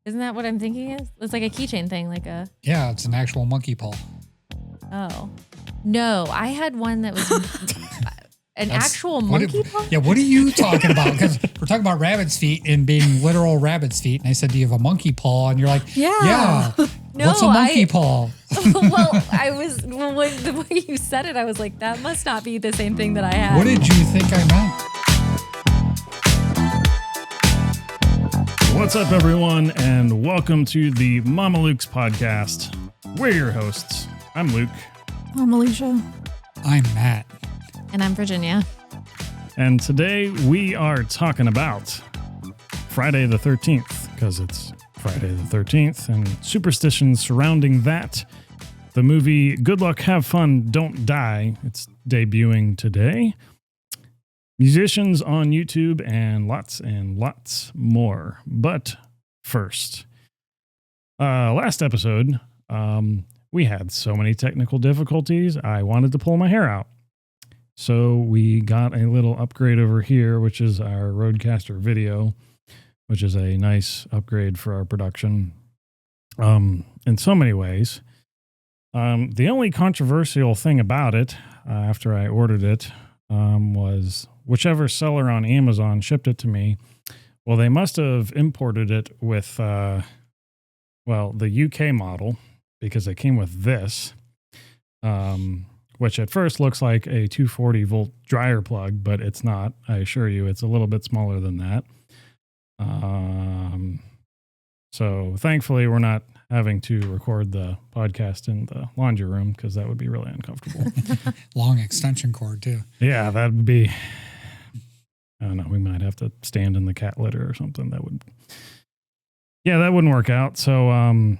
Isn't that what I'm thinking is? It's like a keychain thing, like a... Yeah, it's an actual monkey paw. Oh. No, I had one that was actual monkey paw? Yeah, what are you talking about? Because we're talking about rabbit's feet and being literal rabbit's feet. And I said, do you have a monkey paw? And you're like, yeah. No, what's a monkey paw? Well, when the way you said it, I was like, that must not be the same thing that I had. What did you think I meant? What's up, everyone, and welcome to the Mamalukes podcast. We're your hosts. I'm Luke. I'm Alysha. I'm Matt. And I'm Virginia. And today we are talking about Friday the 13th, because it's Friday the 13th, and superstitions surrounding that. The movie Good Luck, Have Fun, Don't Die. It's debuting today. Musicians on YouTube and lots more. But first, last episode, we had so many technical difficulties, I wanted to pull my hair out. So we got a little upgrade over here, which is our Rodecaster Video, which is a nice upgrade for our production in so many ways. The only controversial thing about it, after I ordered it, was whichever seller on Amazon shipped it to me. Well, they must have imported it with, the UK model, because it came with this, which at first looks like a 240 volt dryer plug, but it's not. I assure you, it's a little bit smaller than that. So thankfully we're not having to record the podcast in the laundry room, because that would be really uncomfortable. Long extension cord, too. Yeah, that would be, I don't know, we might have to stand in the cat litter or something. That wouldn't work out. So I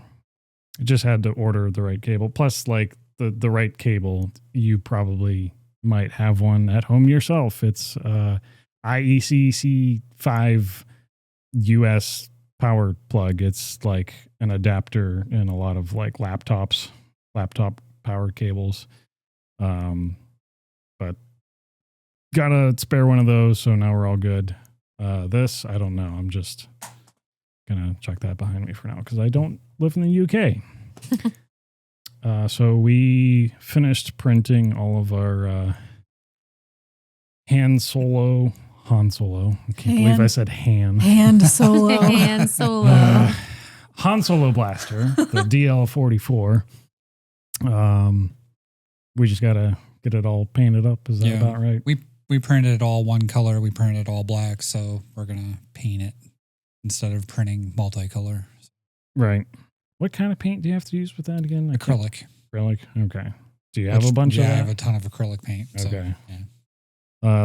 just had to order the right cable. Plus, like, the right cable, you probably might have one at home yourself. It's IEC C5 US power plug. It's like an adapter in a lot of like laptop power cables. But got a spare one of those, so now we're all good. This, I don't know. I'm just gonna chuck that behind me for now, because I don't live in the UK. So we finished printing all of our Han Solo. I can't believe I said Hand Solo. Han Solo. Han Solo blaster, the DL44. We just gotta get it all painted up. Is that about right? We printed it all one color. We printed it all black, so we're gonna paint it instead of printing multicolor. Right. What kind of paint do you have to use with that again? Acrylic. Acrylic. Okay. Do you have a bunch of that? Yeah, I have a ton of acrylic paint. Okay. So, yeah.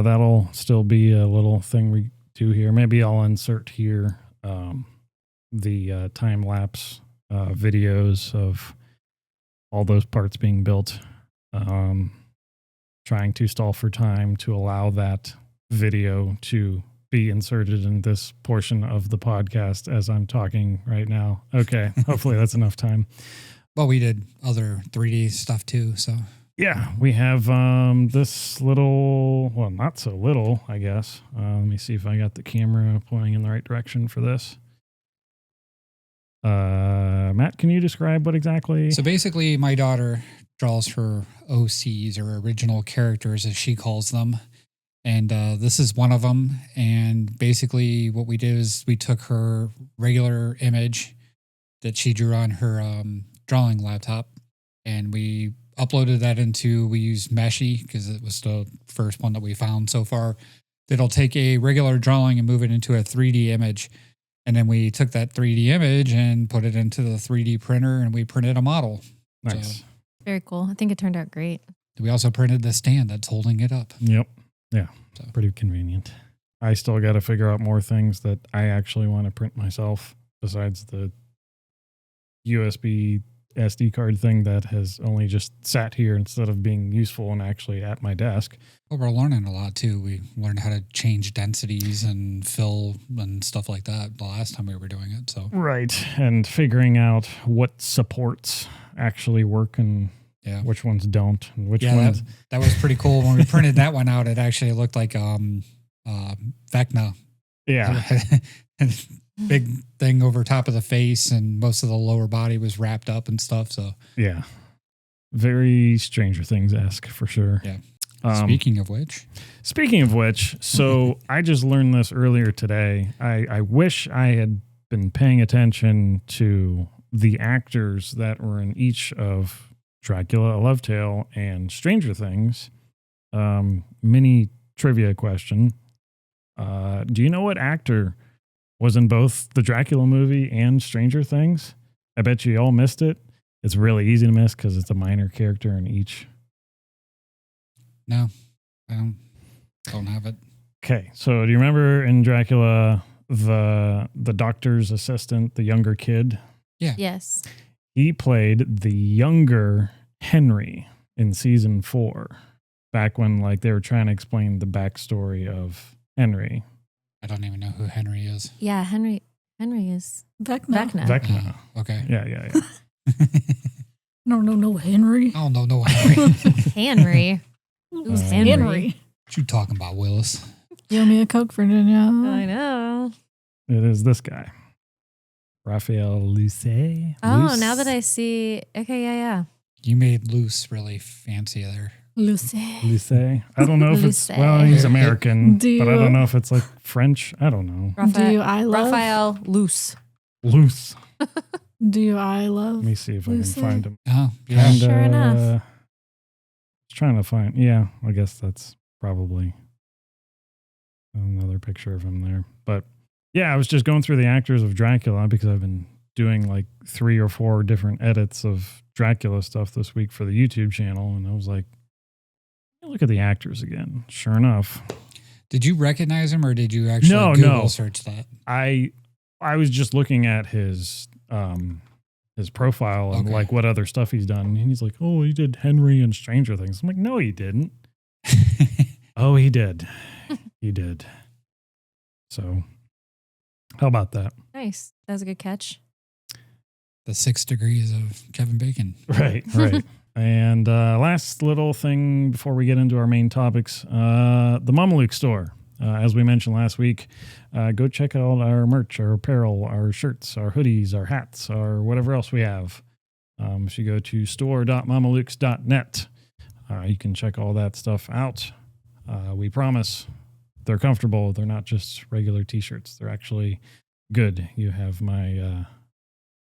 That'll still be a little thing we do here. Maybe I'll insert here the time-lapse videos of all those parts being built. Trying to stall for time to allow that video to be inserted in this portion of the podcast as I'm talking right now. Okay, hopefully that's enough time. Well, we did other 3D stuff too, so... Yeah, we have this little, well, not so little, I guess. Let me see if I got the camera pointing in the right direction for this. Matt, can you describe what exactly? So basically, my daughter draws her OCs, or original characters, as she calls them. And this is one of them. And basically what we did is we took her regular image that she drew on her drawing laptop, and we uploaded that we used Meshy, because it was the first one that we found so far. That'll take a regular drawing and move it into a 3D image. And then we took that 3D image and put it into the 3D printer, and we printed a model. Nice. So, Very cool. I think it turned out great. we also printed the stand that's holding it up. Yep. Yeah. So. Pretty convenient. I still got to figure out more things that I actually want to print myself, besides the USB SD card thing that has only just sat here instead of being useful and actually at my desk. Well, we're learning a lot too. We learned how to change densities and fill and stuff like that the last time we were doing it. So Right. And figuring out what supports actually work and which ones don't, and which ones. That was pretty cool. When we printed that one out, it actually looked like Vecna. Yeah. big thing over top of the face, and most of the lower body was wrapped up and stuff. So Yeah. Very Stranger Things-esque for sure. Yeah. Speaking of which, so I just learned this earlier today. I wish I had been paying attention to the actors that were in each of Dracula, A Love Tale, and Stranger Things. Mini trivia question. Do you know what actor was in both the Dracula movie and Stranger Things? I bet you all missed it. It's really easy to miss because it's a minor character in each. No, I don't have it. Okay, so do you remember in Dracula the doctor's assistant, the younger kid? Yeah. Yes. He played the younger Henry in season 4, back when like they were trying to explain the backstory of Henry. I don't even know who Henry is. Yeah, Henry is Vecna. Vecna. Okay. Yeah. No, Henry. I don't know no Henry. Henry. Who's Henry? What you talking about, Willis? You owe me a Coke, Virginia. I know. It is this guy. Raphael Luce. Oh, now that I see. Okay, yeah. You made Luce really fancy there. Lucy. Luce. I don't know if it's, Luce. well, he's American, Do but I you- don't know if it's like French. I don't know. Do you I love? Raphael Luce. Luce. Do you I love? Let me see if I Luce. can find him. Oh, yeah. And, Sure enough. Trying to find, yeah, I guess that's probably another picture of him there. But yeah, I was just going through the actors of Dracula because I've been doing like 3 or 4 different edits of Dracula stuff this week for the YouTube channel. And I was like, look at the actors again. Sure enough. Did you recognize him, or did you actually No, Google no. search that? I was just looking at his profile and Okay. like what other stuff he's done. And he's like, oh, he did Henry and Stranger Things. I'm like, no, he didn't. Oh, he did. He did. So how about that? Nice. That was a good catch. The 6 degrees of Kevin Bacon. Right. And last little thing before we get into our main topics, the Mamalukes Store. As we mentioned last week, go check out our merch, our apparel, our shirts, our hoodies, our hats, our whatever else we have. If you go to store.mamalukes.net, you can check all that stuff out. We promise they're comfortable. They're not just regular t-shirts. They're actually good. You have my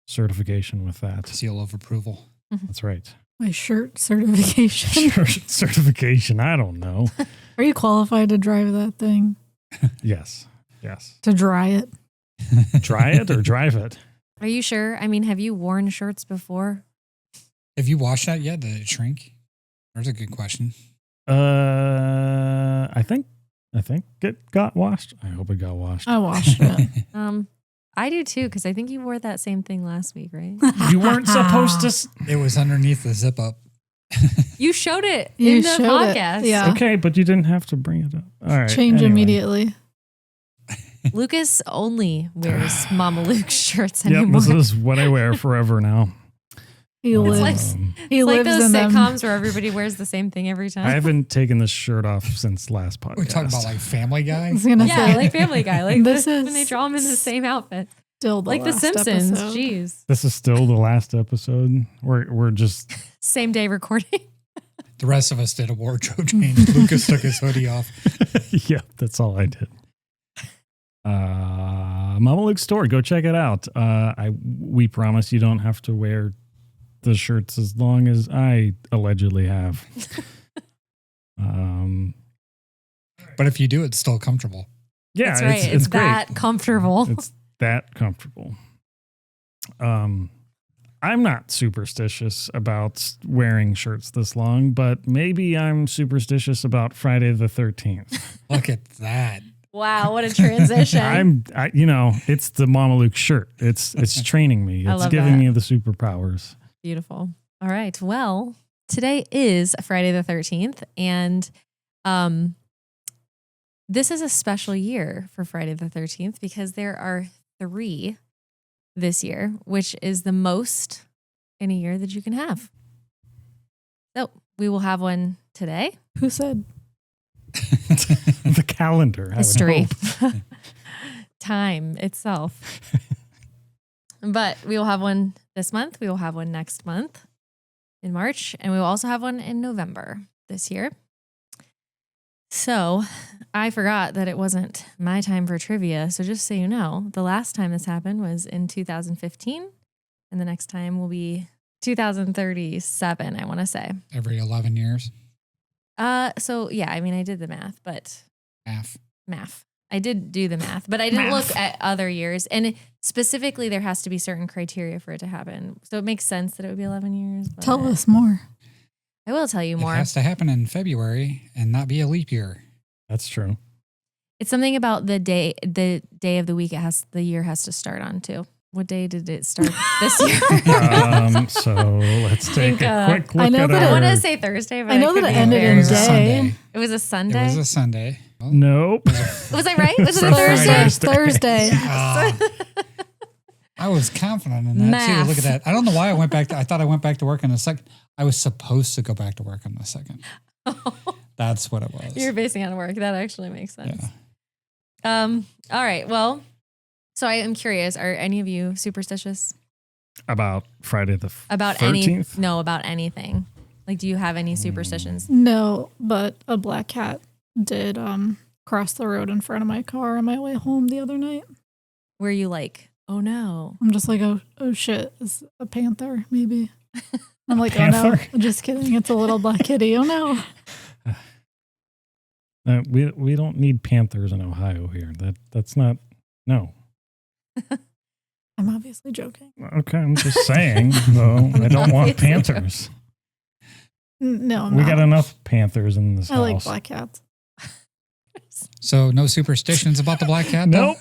certification with that. Seal of approval. That's right. My shirt certification. Certification. I don't know. Are you qualified to drive that thing? Yes. To dry it? Try it or drive it. Are you sure? I mean, have you worn shirts before? Have you washed that yet? Did it shrink? There's a good question. I think it got washed. I hope it got washed. I washed it. I do too, because I think you wore that same thing last week, right? You weren't supposed to. It was underneath the zip up. You showed it You in the showed it, podcast. yeah. Okay, but you didn't have to bring it up. All right. Change anyway. immediately. Lucas only wears Mamaluke shirts Yep, anymore. this is what I wear forever now. He lives. like- He It's like lives those in them. sitcoms where everybody wears the same thing every time. I haven't taken this shirt off since last podcast. We're talking about like Family Guy. I was gonna yeah, say like Family Guy. Like This this is when they draw them in the same outfit. still the Like The last Simpsons. episode. Jeez. This is still the last episode. We're just Same day recording. The rest of us did a wardrobe change. Lucas took his hoodie off. yeah, that's all I did. Mamalukes Store, go check it out. We promise you don't have to wear the shirts as long as I allegedly have. But if you do, it's still comfortable. Yeah, That's right. it's great. that comfortable. It's that comfortable. I'm not superstitious about wearing shirts this long, but maybe I'm superstitious about Friday the 13th. Look at that. Wow, what a transition. It's the Mamaluke shirt. It's training me. I It's love giving that. me the superpowers. Beautiful. All right. Well, today is Friday the 13th, and this is a special year for Friday the 13th because there are 3 this year, which is the most in a year that you can have. So we will have one today. Who said? The calendar. I would History hope. time itself. But we will have one this month. We will have one next month in March. And we will also have one in November this year. So I forgot that it wasn't my time for trivia. So just so you know, the last time this happened was in 2015. And the next time will be 2037, I want to say. Every 11 years. So yeah, I mean, I did the math, but Math. I did do the math, but I didn't look at other years. And specifically, there has to be certain criteria for it to happen. So it makes sense that it would be 11 years. But Tell us more. I will tell you more. It has to happen in February and not be a leap year. That's true. It's something about the day of the week the year has to start on too. What day did it start this year? So let's take a quick look I know at that I our... want to say Thursday, but I know could that it be ended very in It was a day. Sunday. It was a Sunday. It was a Sunday. Well, Nope. Was I right? Was it a Friday. Thursday? Thursday. I was confident in that Math. too. Look at that. I don't know why I went back. I thought I went back to work on the second. I was supposed to go back to work on the second. That's what it was. You're basing it on work. That actually makes sense. Yeah. All right. Well, so I am curious. Are any of you superstitious About Friday the about 13th? about anything? Like, do you have any superstitions? No, but a black cat did cross the road in front of my car on my way home the other night. Where you like, oh no. I'm just like, oh shit, it's a panther, maybe. I'm like, oh Panther? no, just kidding. It's a little black kitty. Oh no. We don't need panthers in Ohio here. That's not... No. I'm obviously joking. Okay, I'm just saying, though. I don't want Obviously panthers. No, I'm We not. got enough panthers in this I like house. black cats. So no superstitions about the black cat? though? Nope.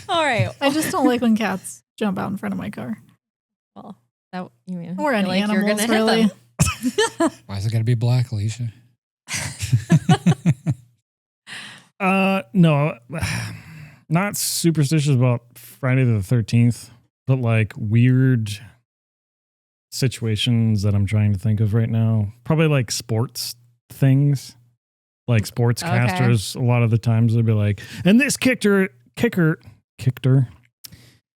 All right. I just don't like when cats jump out in front of my car. Well, that you mean Or any like you're animals, gonna really. hit them. Why is it got to be black, Alysha? No, not superstitious about Friday the 13th, but like weird situations that I'm trying to think of right now. Probably like sports things, like sportscasters. A lot of the times they'll be like, and this kicker,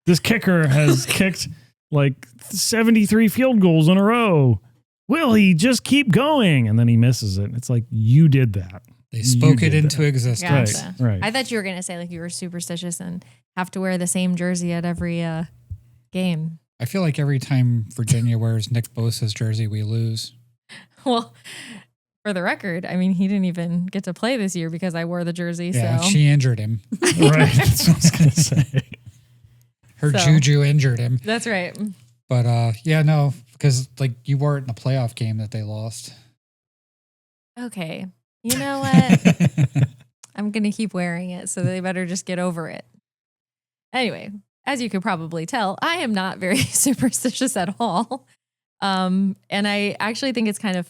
this kicker has kicked like 73 field goals in a row. Will he just keep going? And then he misses it. It's like, you did that. They spoke You it did into that. existence. Gotcha. Right. I thought you were gonna say like you were superstitious and have to wear the same jersey at every game. I feel like every time Virginia wears Nick Bosa's jersey, we lose. Well, for the record, I mean he didn't even get to play this year because I wore the jersey. Yeah, so she injured him. Right. That's what I was going to say. Her So- juju injured him. that's right. But yeah, no, because like you wore it in a playoff game that they lost. Okay. You know what? I'm gonna keep wearing it, so they better just get over it. Anyway, as you could probably tell, I am not very superstitious at all. And I actually think it's kind of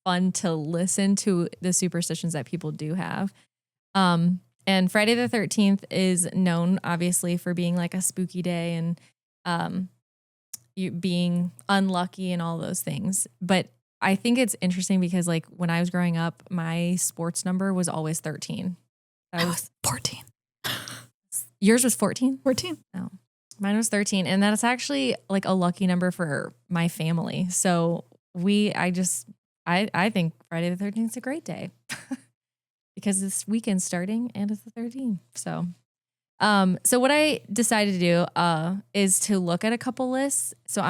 fun to listen to the superstitions that people do have. And Friday the 13th is known, obviously, for being like a spooky day and you being unlucky and all those things. But I think it's interesting because, like, when I was growing up, my sports number was always 13. I was 14. Yours was 14? 14. No, mine was 13. And that's actually like a lucky number for my family. So I think Friday the 13th is a great day because this weekend's starting and it's the 13th. So what I decided to do is to look at a couple lists. So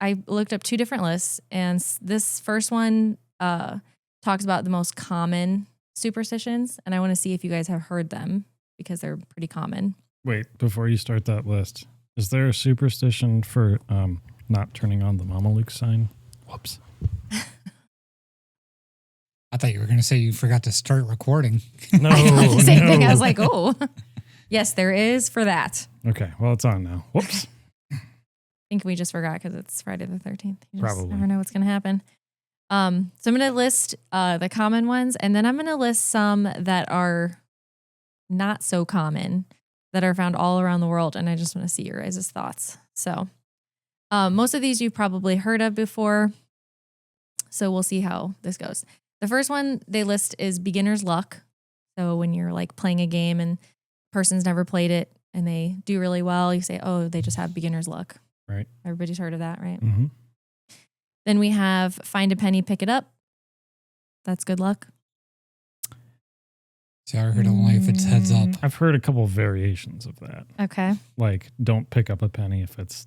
I looked up two different lists, and this first one talks about the most common superstitions, and I want to see if you guys have heard them because they're pretty common. Wait, before you start that list, is there a superstition for not turning on the Mamaluke sign? Whoops. I thought you were going to say you forgot to start recording. No, Same thing. I no. was like, oh, yes, there is for that. Okay, well, it's on now. Whoops. I think we just forgot because it's Friday the 13th. You just Probably. never know what's going to happen. So I'm going to list the common ones, and then I'm going to list some that are not so common that are found all around the world, and I just want to see your guys' thoughts. So most of these you've probably heard of before, so we'll see how this goes. The first one they list is beginner's luck. So when you're like playing a game and person's never played it, and they do really well, you say, oh, they just have beginner's luck. Right. Everybody's heard of that, right? Mm-hmm. Then we have find a penny, pick it up. That's good luck. See, I heard only if it's heads up. I've heard a couple variations of that. Okay. Like, don't pick up a penny if it's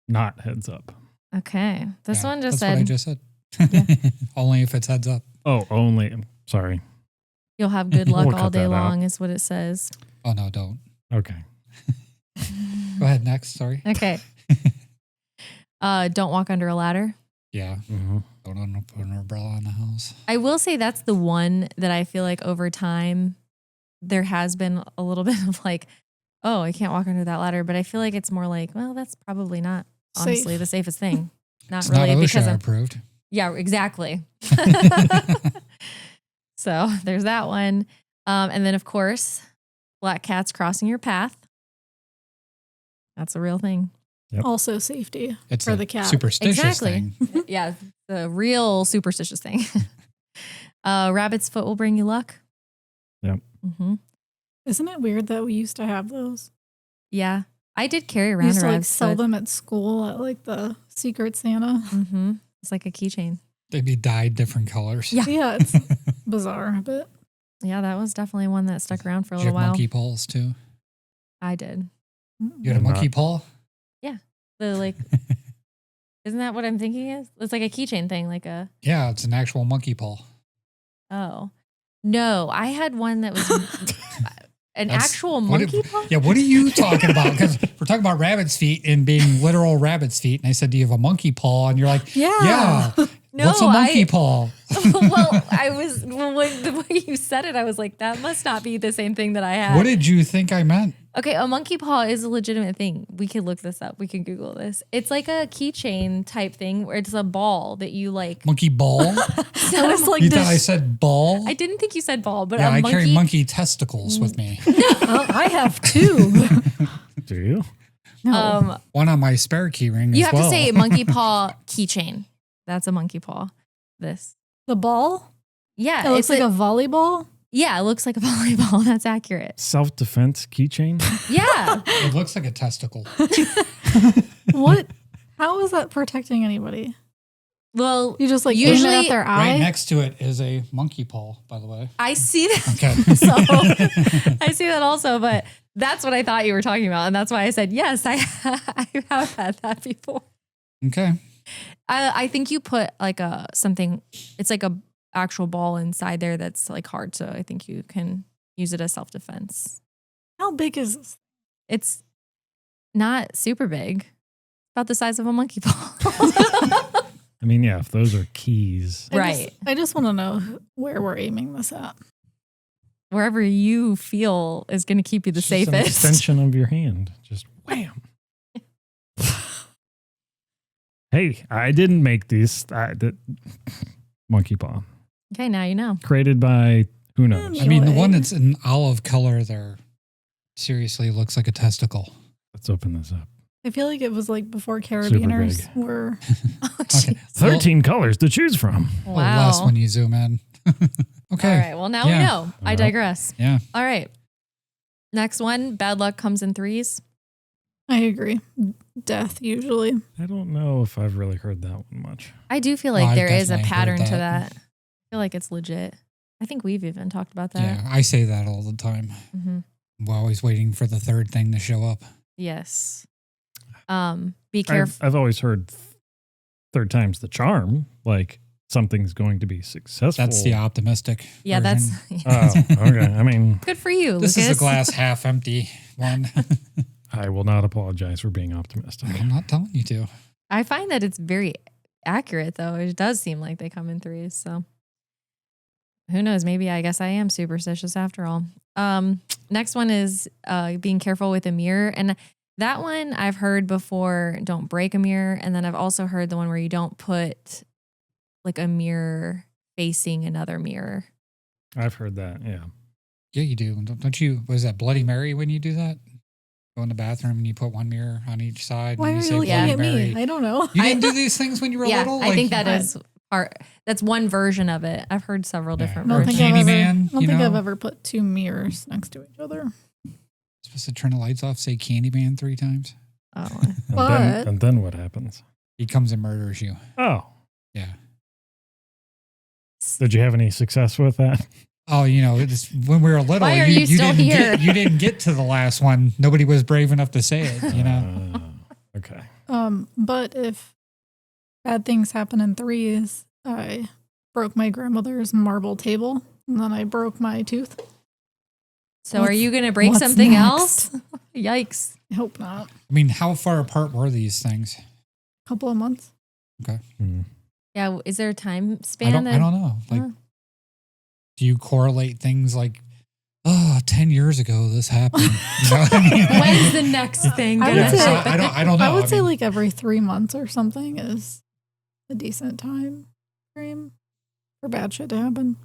not heads up. Okay. This Yeah, one just that's what I said just said. Yeah. Only if it's heads up. Oh, only. Sorry. you'll have good luck We'll all cut day that out. long is what it says. Oh, no, don't. Okay. Go ahead. Next. Sorry. Okay. Don't walk under a ladder. Yeah. Mm-hmm. Don't put an umbrella in the house. I will say that's the one that I feel like over time there has been a little bit of like, oh, I can't walk under that ladder. But I feel like it's more like, well, that's probably not honestly Safe. the safest thing. Not It's really not because OSHA of, approved. yeah, exactly. So there's that one. And then of course, black cats crossing your path. That's a real thing. Yep. Also safety It's for a the cat. superstitious Exactly. thing. Yeah, the real superstitious thing. Rabbit's foot will bring you luck. Yep. Mm-hmm. Isn't it weird that we used to have those? Yeah, I did carry We around used a to like rabbit's sell foot. them at school at like the Secret Santa. Mm-hmm. It's like a keychain. They'd be dyed different colors. Yeah. Yeah, it's bizarre, but Yeah, that was definitely one that stuck around for a Did you little have while. monkey paws too? I did. You had a Not- monkey paw? The like, isn't that what I'm thinking is? It's like a keychain thing, like a. Yeah, it's an actual monkey paw. Oh, no, I had one that was an That's- actual what monkey did- paw. Yeah, what are you talking about? Because we're talking about rabbit's feet and being literal rabbit's feet. And I said, do you have a monkey paw? And you're like, yeah. No, What's a monkey paw? Well, when the way you said it, I was like, that must not be the same thing that I had. What did you think I meant? Okay, a monkey paw is a legitimate thing. We can look this up. We can Google this. It's like a keychain type thing where it's a ball that you like. Monkey ball? I was like, You thought I said ball? I didn't think you said ball, but Yeah, a I monkey. carry monkey testicles with me. I have two. Do you? No. One on my spare key ring You as have well. to say monkey paw keychain. That's a monkey paw. This. The ball? Yeah, It looks like a volleyball? yeah, it looks like a volleyball. That's accurate. Self-defense keychain? Yeah. It looks like a testicle. What? How is that protecting anybody? Well, You just like Usually- aim it at their eye? Right next to it is a monkey paw, by the way. I see that. Okay. So I see that also, but that's what I thought you were talking about, and that's why I said yes. I have had that before. Okay. I think you put like a something. It's like a actual ball inside there that's like hard, so I think you can use it as self defense. How big is this? It's not super big, about the size of a monkey paw. I mean, yeah, if those are keys. Right. I just want to know where we're aiming this at. Wherever you feel is going to keep you the It's just an safest. extension of your hand. Just wham. Hey, I didn't make these. Monkey paw. Okay, now you know. Created by who knows? Yeah. I mean, the Anyway. one that's in olive color there seriously looks like a testicle. Let's open this up. I feel like it was like before carabiners big. were. Oh, jeez. 13 colors to choose from. A little less Wow. when you zoom in. Okay. All right. Well, now we Yeah. know. I Well. digress. Yeah. All right. Next one. Bad luck comes in threes. I agree. Death usually. I don't know if I've really heard that one much. I do feel Oh, like I've there is a definitely heard pattern to that. that. I feel like it's legit. I think we've even talked about that. Yeah. I say that all the time. hmm I'm always waiting for the third thing to show up. Yes. Be careful. I've always heard third time's the charm. Like something's going to be successful. That's the optimistic. Yeah, that's version. Oh, okay. I mean, good for you, This Lucas. is the glass half empty one. I will not apologize for being optimistic. I'm not telling you to. I find that it's very accurate, though. It does seem like they come in threes. So who knows? Maybe I guess I am superstitious after all. Next one is being careful with a mirror. And that one I've heard before, don't break a mirror. And then I've also heard the one where you don't put like a mirror facing another mirror. I've heard that. Yeah. Yeah, you do. Don't you? Was that Bloody Mary when you do that? Go in the bathroom and you put one mirror on each side. Why and are you you say looking Bloody at Mary. me? I don't know. You didn't do these things when you were Yeah, little? I think that Like, is part. That's one version of it. I've heard several Yeah. different I don't Or think, versions. I've ever, Candyman, I don't you think I've know? ever put two mirrors next to each other. Supposed to turn the lights off, say Candyman 3 times. Oh, And then what happens? He comes and murders you. Oh, Yeah. did you have any success with that? Oh, it's when we were little. Why are you still here? You didn't get to the last one. Nobody was brave enough to say it. Okay. But if bad things happen in threes, I broke my grandmother's marble table, and then I broke my tooth. so are you going to break what's something next? else? Yikes. I hope not. I mean, how far apart were these things? Couple of months. Okay. Yeah. Is there a time I span? don't know. Like, do you correlate things like, 10 years ago this happened? You know what I mean? When's the next thing I gonna would say- happen? I don't know. I would say like every 3 months or something is a decent time frame for bad shit to happen.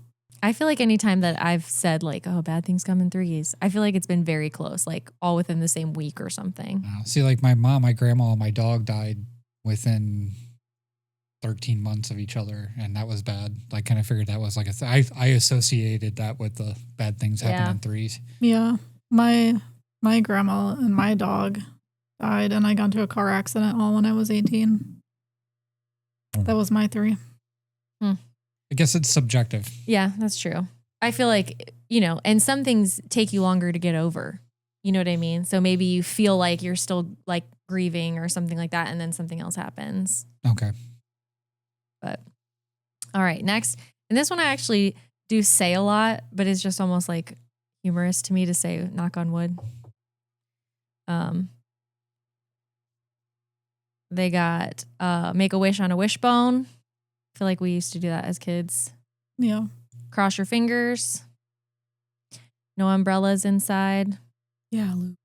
I feel like any time that I've said like, oh, bad things come in threes, I feel like it's been very close, like all within the same week or something. See, like my mom, my grandma, and my dog died within 13 months of each other, and that was bad. I kind of figured that was like I associated that with the bad things happen in threes. Yeah. My grandma and my dog died, and I got into a car accident all when I was 18. That was my 3. I guess it's subjective. Yeah, that's true. I feel like, and some things take you longer to get over. You know what I mean? So maybe you feel like you're still like grieving or something like that, and then something else happens. Okay. But all right, next. And this one I actually do say a lot, but it's just almost like humorous to me to say knock on wood. They got make a wish on a wishbone. I feel like we used to do that as kids. Yeah. Cross your fingers. No umbrellas inside. Yeah, Luke.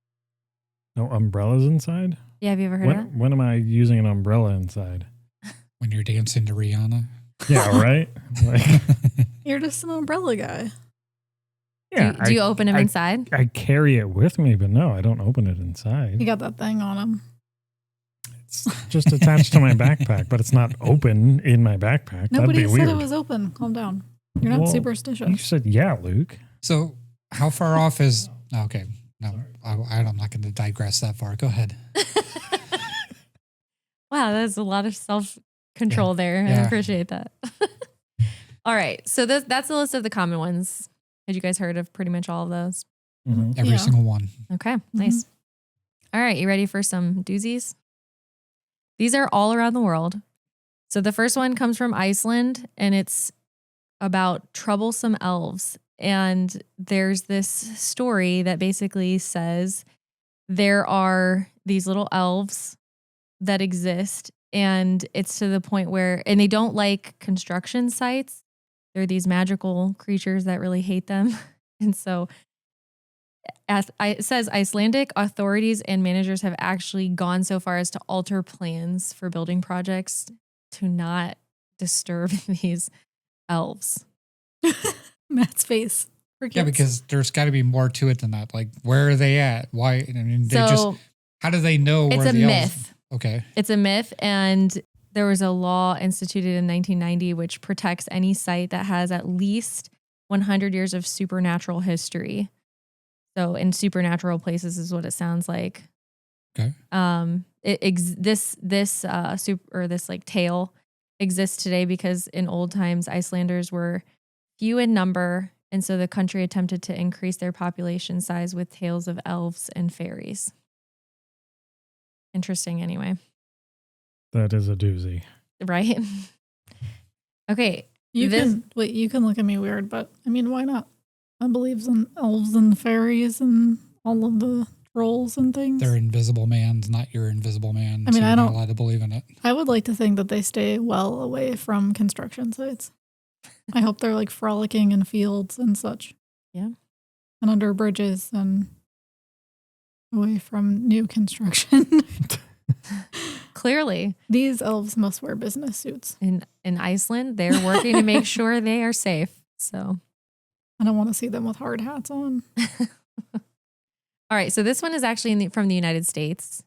No umbrellas inside? Yeah, have you ever heard of that? When am I using an umbrella inside? When you're dancing to Rihanna. Yeah, right? Like, You're just an umbrella guy. yeah, Do you open them inside? I carry it with me, but no, I don't open it inside. You got that thing on him. It's just attached to my backpack, but it's not open in my backpack. Nobody That'd be said weird. it was open. Calm down. You're not Well, superstitious. You said, yeah, Luke. So how far off is... Okay. No, I'm not going to digress that far. Go ahead. Wow, that's a lot of self-control there. I Yeah. appreciate that. All right. So that's the list of the common ones. Had you guys heard of pretty much all of those? Mhm. Every Yeah. single one. Okay, nice. All right, you ready for some doozies? These are all around the world. So the first one comes from Iceland, and it's about troublesome elves. And there's this story that basically says there are these little elves that exist, and it's to the point where, and they don't like construction sites. They're these magical creatures that really hate them. And so it says Icelandic authorities and managers have actually gone so far as to alter plans for building projects to not disturb these elves. Matt's face. Yeah, because there's got to be more to it than that. Like, where are they at? Why? I mean, how do they know it's where a the myth. elves? Okay. It's a myth, and there was a law instituted in 1990 which protects any site that has at least 100 years of supernatural history. So in supernatural places is what it sounds like. Okay. This like tale exists today because in old times Icelanders were few in number, and so the country attempted to increase their population size with tales of elves and fairies. Interesting, anyway. That is a doozy. Right? Okay. You can look at me weird, but I mean, why not? I believe in elves and fairies and all of the trolls and things. They're invisible mans, not your invisible man. I mean, so I you're not don't- allowed to believe in it. I would like to think that they stay well away from construction sites. I hope they're like frolicking in fields and such. Yeah. And under bridges and away from new construction. Clearly, These elves must wear business suits. in Iceland, they're working to make sure they are safe. So, I don't want to see them with hard hats on. all right. So this one is actually from the United States,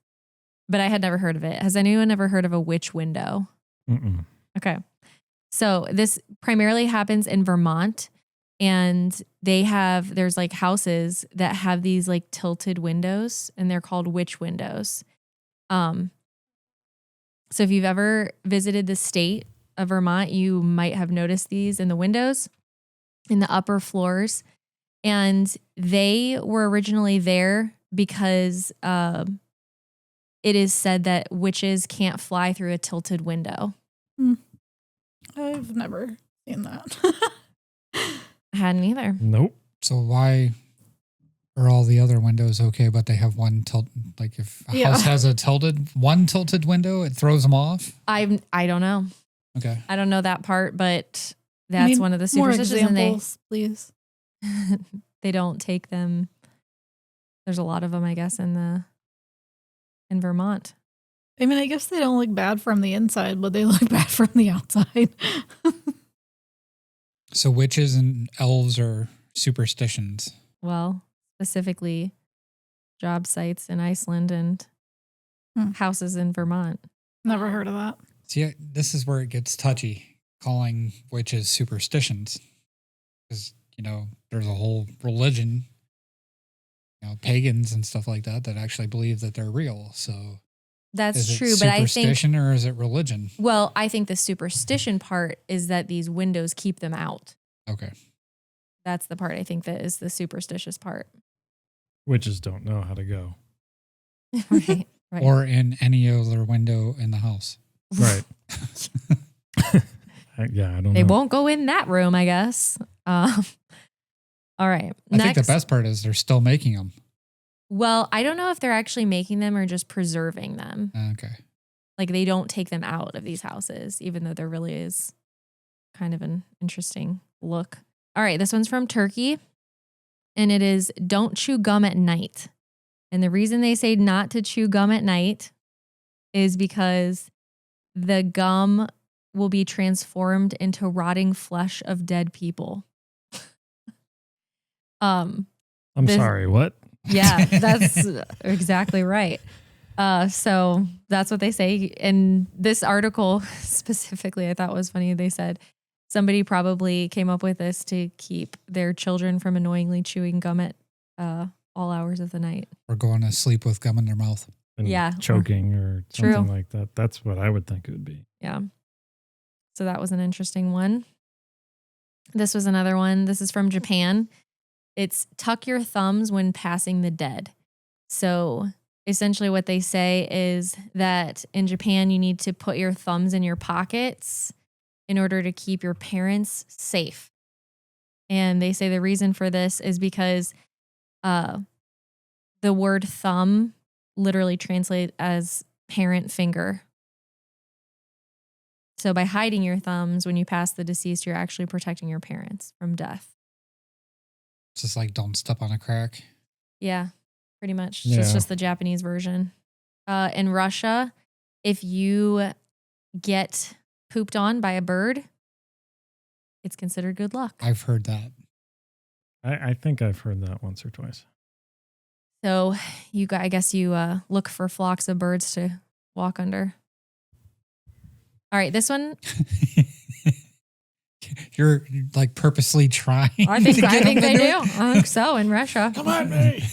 but I had never heard of it. Has anyone ever heard of a witch window? Mm-mm. Okay. So this primarily happens in Vermont, And there's like houses that have these like tilted windows, and they're called witch windows. So if you've ever visited the state of Vermont, you might have noticed these in the windows, in the upper floors. And they were originally there because it is said that witches can't fly through a tilted window. I've never seen that. I hadn't either. Nope. So why are all the other windows okay, but they have one tilt? Like if a house has one tilted window, it throws them off? I don't know. Okay. I don't know that part, but that's one of the superstitions. More examples, please. They don't take them. There's a lot of them, I guess, in Vermont. I mean, I guess they don't look bad from the inside, but they look bad from the outside. So witches and elves are superstitions. Well, specifically job sites in Iceland and houses in Vermont. Never heard of that. See, this is where it gets touchy, calling witches superstitions. Because, there's a whole religion, pagans and stuff like that actually believe that they're real. So that's is true, it but I think superstition or is it religion? Well, I think the superstition part is that these windows keep them out. Okay. That's the part I think that is the superstitious part. Witches don't know how to go. Right. Or in any other window in the house. Right. I don't know. They won't go in that room, I guess. All right. I think the best part is they're still making them. Well, I don't know if they're actually making them or just preserving them. Okay. Like they don't take them out of these houses, even though there really is kind of an interesting look. All right. This one's from Turkey. And it is don't chew gum at night. And the reason they say not to chew gum at night is because the gum will be transformed into rotting flesh of dead people. I'm sorry, what? Yeah, that's exactly right. So that's what they say. And this article specifically, I thought was funny. They said somebody probably came up with this to keep their children from annoyingly chewing gum at all hours of the night. Or going to sleep with gum in their mouth. And yeah. choking or something like that. That's what I would think it would be. Yeah. So that was an interesting one. This was another one. This is from Japan. It's tuck your thumbs when passing the dead. So essentially what they say is that in Japan, you need to put your thumbs in your pockets in order to keep your parents safe. And they say the reason for this is because the word thumb literally translates as parent finger. So by hiding your thumbs when you pass the deceased, you're actually protecting your parents from death. It's just like don't step on a crack. Yeah, pretty much. Yeah. It's just the Japanese version. In Russia, if you get pooped on by a bird, it's considered good luck. I've heard that. I think I've heard that once or twice. So I guess you look for flocks of birds to walk under. All right, this one. You're like purposely trying. I think they do. I think so in Russia. Come on, me.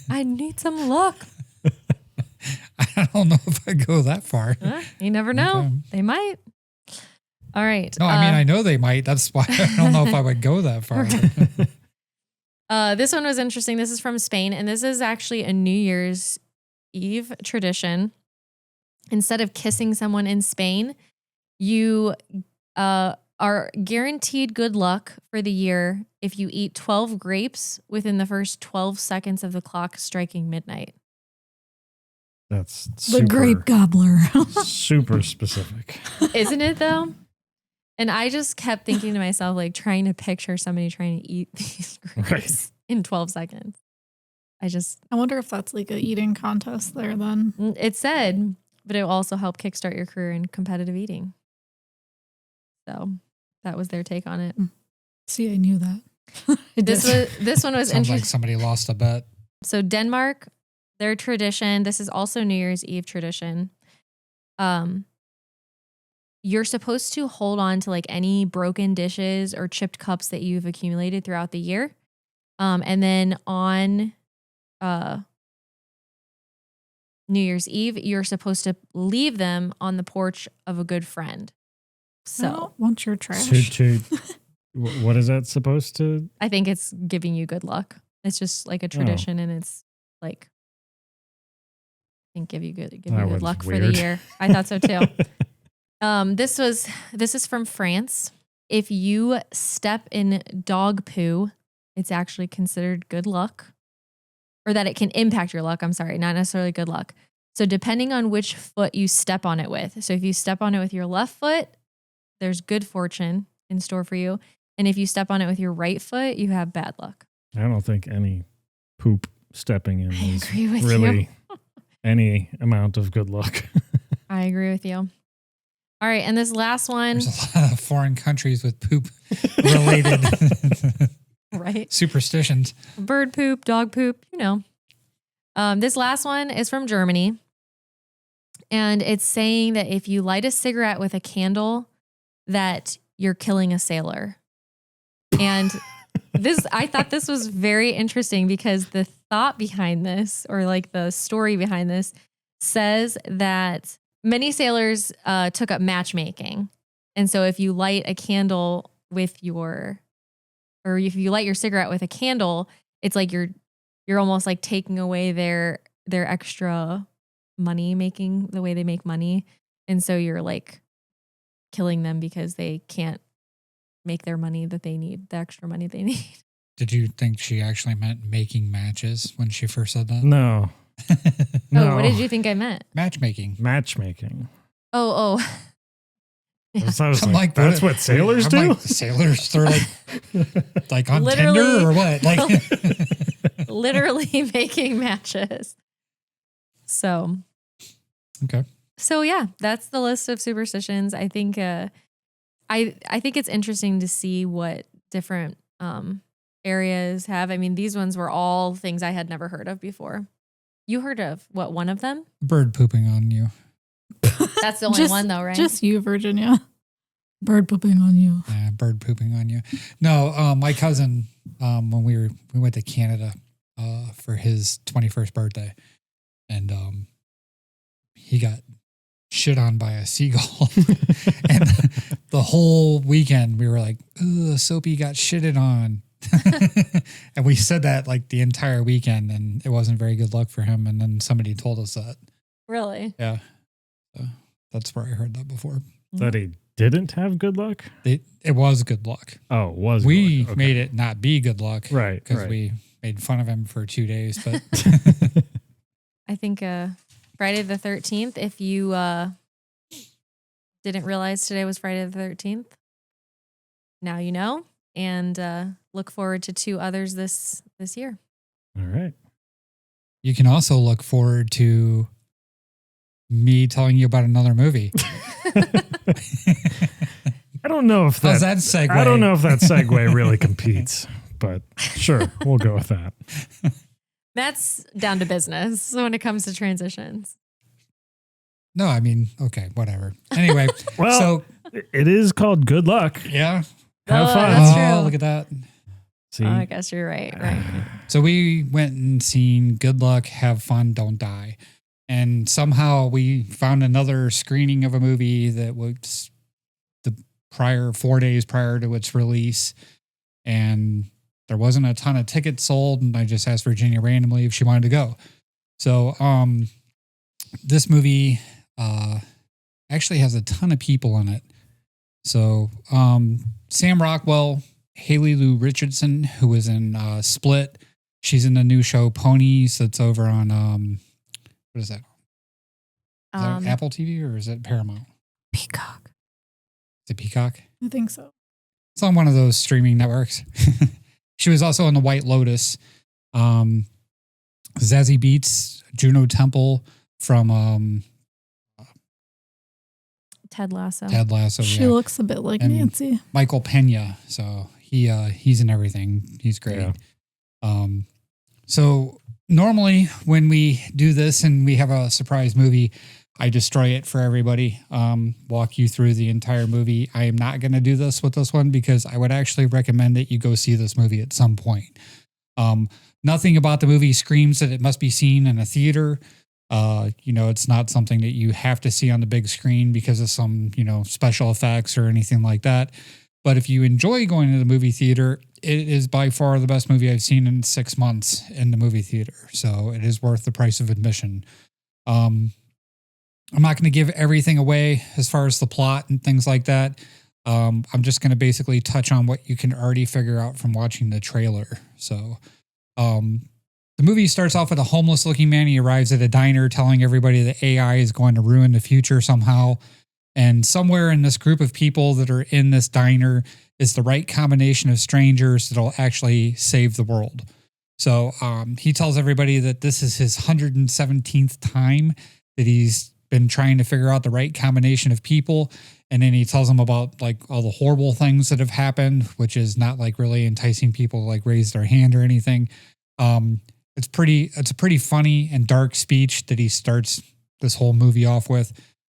I need some luck. I don't know if I go that far. You never know. Okay. They might. All right. No, I mean, I know they might. That's why I don't know if I would go that far. This one was interesting. This is from Spain, and this is actually a New Year's Eve tradition. Instead of kissing someone in Spain, you are guaranteed good luck for the year if you eat 12 grapes within the first 12 seconds of the clock striking midnight. That's The grape gobbler. super specific. Isn't it though? And I just kept thinking to myself, like trying to picture somebody trying to eat these grapes in 12 seconds. I wonder if that's like a eating contest there then. It said, but it will also help kickstart your career in competitive eating. So that was their take on it. See, I knew that. This one was Sounds interesting. like somebody lost a bet. So Denmark, their tradition, this is also New Year's Eve tradition. you're supposed to hold on to like any broken dishes or chipped cups that you've accumulated throughout the year. And then on New Year's Eve, you're supposed to leave them on the porch of a good friend. I So don't want your trash. What is that supposed to? I think it's giving you good luck. It's just like a tradition, and it's like I think give you good luck for the year. I thought so too. This is from France. If you step in dog poo, it's actually considered good luck, or that it can impact your luck. I'm sorry, not necessarily good luck. So depending on which foot you step on it with. So if you step on it with your left foot, there's good fortune in store for you. And if you step on it with your right foot, you have bad luck. I don't think any poop stepping in I is agree with really you. any amount of good luck. I agree with you. All right. And this last one. There's a lot of foreign countries with poop related Right. superstitions. Bird poop, dog poop, you know. This last one is from Germany. And it's saying that if you light a cigarette with a candle, that you're killing a sailor. And I thought this was very interesting because the thought behind this, or like the story behind this, says that many sailors took up matchmaking. And so if you light a candle with or if you light your cigarette with a candle, it's like you're almost like taking away their extra money making, the way they make money. And so you're like killing them because they can't make their money that they need, the extra money they need. Did you think she actually meant making matches when she first said that? No. Oh, what did you think I meant? Matchmaking. Matchmaking. Oh. Yeah. So I was I'm like, that's what sailors do? Like, sailors, they're like on Literally. Tinder or what? Like Literally making matches. So. Okay. So yeah, that's the list of superstitions. I think I think it's interesting to see what different areas have. I mean, these ones were all things I had never heard of before. You heard of what, one of them? Bird pooping on you. That's the only one though, right? Just you, Virginia. Bird pooping on you. Yeah, bird pooping on you. No, my cousin, when we went to Canada for his 21st birthday, and he got shit on by a seagull. And the whole weekend we were like, "Ugh, Soapy got shitted on." And we said that like the entire weekend, and it wasn't very good luck for him. And then somebody told us that. Really? Yeah. So that's where I heard that before. That he didn't have good luck? It was good luck. Oh, it was We good luck. Okay. made it not be good luck. Right. Because we made fun of him for 2 days. But I think Friday the 13th, if you didn't realize today was Friday the 13th, now you know. And look forward to 2 others this year. All right. you can also look forward to me telling you about another movie. I don't know if How's that segue? I don't know if that segue really competes, but sure, we'll go with that. That's down to business when it comes to transitions. No, I mean, okay, whatever. Anyway, Well, so it is called Good Luck. yeah. Have Oh, fun. that's Oh, true. look at that. See, Oh, I guess you're right. Right. So we went and seen Good Luck, Have Fun, Don't Die. And somehow we found another screening of a movie that was the 4 days prior to its release. And there wasn't a ton of tickets sold. And I just asked Virginia randomly if she wanted to go. So this movie actually has a ton of people in it. So Sam Rockwell, Haley Lou Richardson, who was in Split. She's in the new show Ponies that's over on what is that? Is that Apple TV or is it Paramount? Peacock. Is it Peacock? I think so. It's on one of those streaming networks. She was also in The White Lotus. Zazie Beetz, Juno Temple from Ted Lasso. Ted Lasso. She yeah. looks a bit like And Nancy. Michael Pena. So he's in everything. He's great. Yeah. So normally when we do this and we have a surprise movie, I destroy it for everybody, walk you through the entire movie. I am not going to do this with this one because I would actually recommend that you go see this movie at some point. Nothing about the movie screams that it must be seen in a theater. It's not something that you have to see on the big screen because of some, special effects or anything like that. But if you enjoy going to the movie theater, it is by far the best movie I've seen in 6 months in the movie theater. So it is worth the price of admission. I'm not going to give everything away as far as the plot and things like that. I'm just going to basically touch on what you can already figure out from watching the trailer. So, the movie starts off with a homeless looking man. He arrives at a diner telling everybody that AI is going to ruin the future somehow. And somewhere in this group of people that are in this diner is the right combination of strangers that'll actually save the world. So, he tells everybody that this is his 117th time that he's been trying to figure out the right combination of people. And then he tells them about like all the horrible things that have happened, which is not like really enticing people to like raise their hand or anything. It's a pretty funny and dark speech that he starts this whole movie off with.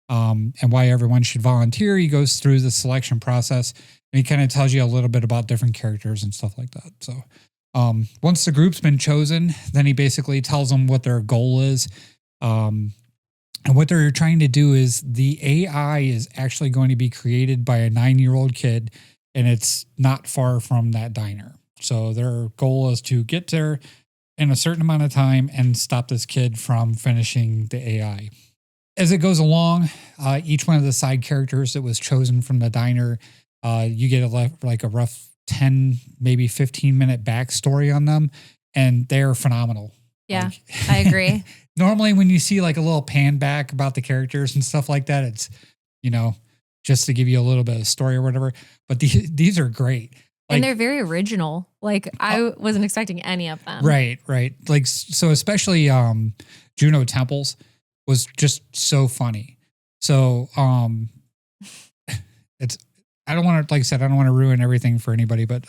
And why everyone should volunteer. He goes through the selection process and he kind of tells you a little bit about different characters and stuff like that. So, once the group's been chosen, then he basically tells them what their goal is. And what they're trying to do is the AI is actually going to be created by a 9-year-old kid, and it's not far from that diner. So their goal is to get there in a certain amount of time and stop this kid from finishing the AI. As it goes along, each one of the side characters that was chosen from the diner, you get a rough 10, maybe 15-minute backstory on them, and they're phenomenal. Yeah, I agree. Normally when you see like a little pan back about the characters and stuff like that, it's, just to give you a little bit of story or whatever. But these are great. And they're very original. Like I wasn't expecting any of them. Right. Like, so especially Juno Temples was just so funny. So I don't want to, like I said, I don't want to ruin everything for anybody, but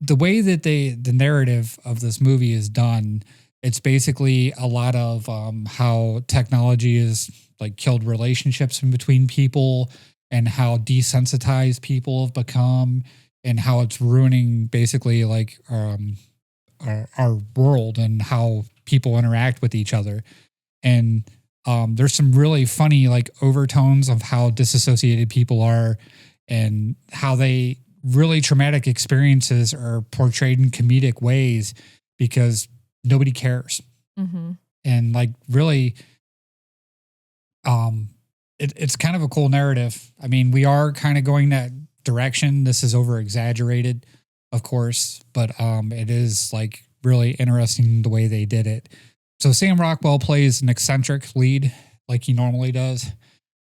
the way that the narrative of this movie is done, it's basically a lot of how technology has like killed relationships in between people and how desensitized people have become and how it's ruining basically like our world and how people interact with each other. And there's some really funny like overtones of how disassociated people are and how they really traumatic experiences are portrayed in comedic ways because nobody cares. Mm-hmm. And like really, it's kind of a cool narrative. I mean, we are kind of going that direction. This is over exaggerated, of course, but it is like really interesting the way they did it. So Sam Rockwell plays an eccentric lead like he normally does.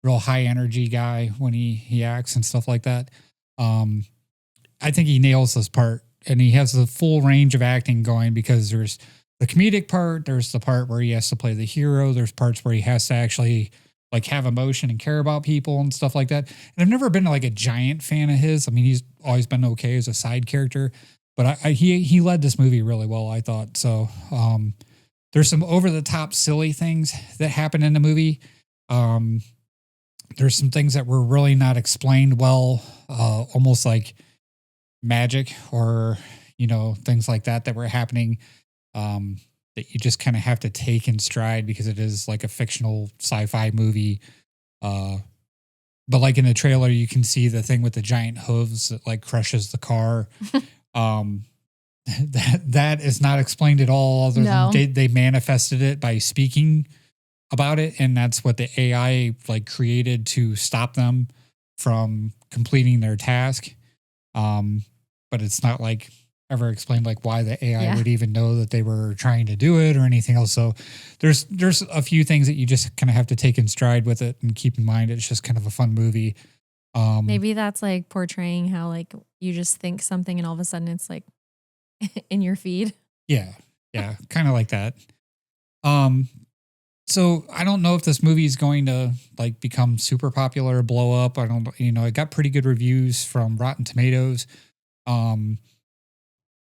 Real high energy guy when he acts and stuff like that. I think he nails this part and he has the full range of acting going because there's the comedic part. There's the part where he has to play the hero. There's parts where he has to actually like have emotion and care about people and stuff like that. And I've never been like a giant fan of his. I mean, he's always been okay as a side character, but he led this movie really well, I thought. So, there's some over the top silly things that happen in the movie. There's some things that were really not explained well, almost like magic or, things like that were happening, that you just kind of have to take in stride because it is like a fictional sci-fi movie. But like in the trailer, you can see the thing with the giant hooves that like crushes the car. That is not explained at all. Other than they manifested it by speaking about it. And that's what the AI like created to stop them from completing their task. But it's not like ever explained like why the AI would even know that they were trying to do it or anything else. So there's a few things that you just kind of have to take in stride with it and keep in mind. It's just kind of a fun movie. Maybe that's like portraying how like you just think something and all of a sudden it's like in your feed. Yeah. Kind of like that. So I don't know if this movie is going to like become super popular or blow up. I don't, it got pretty good reviews from Rotten Tomatoes.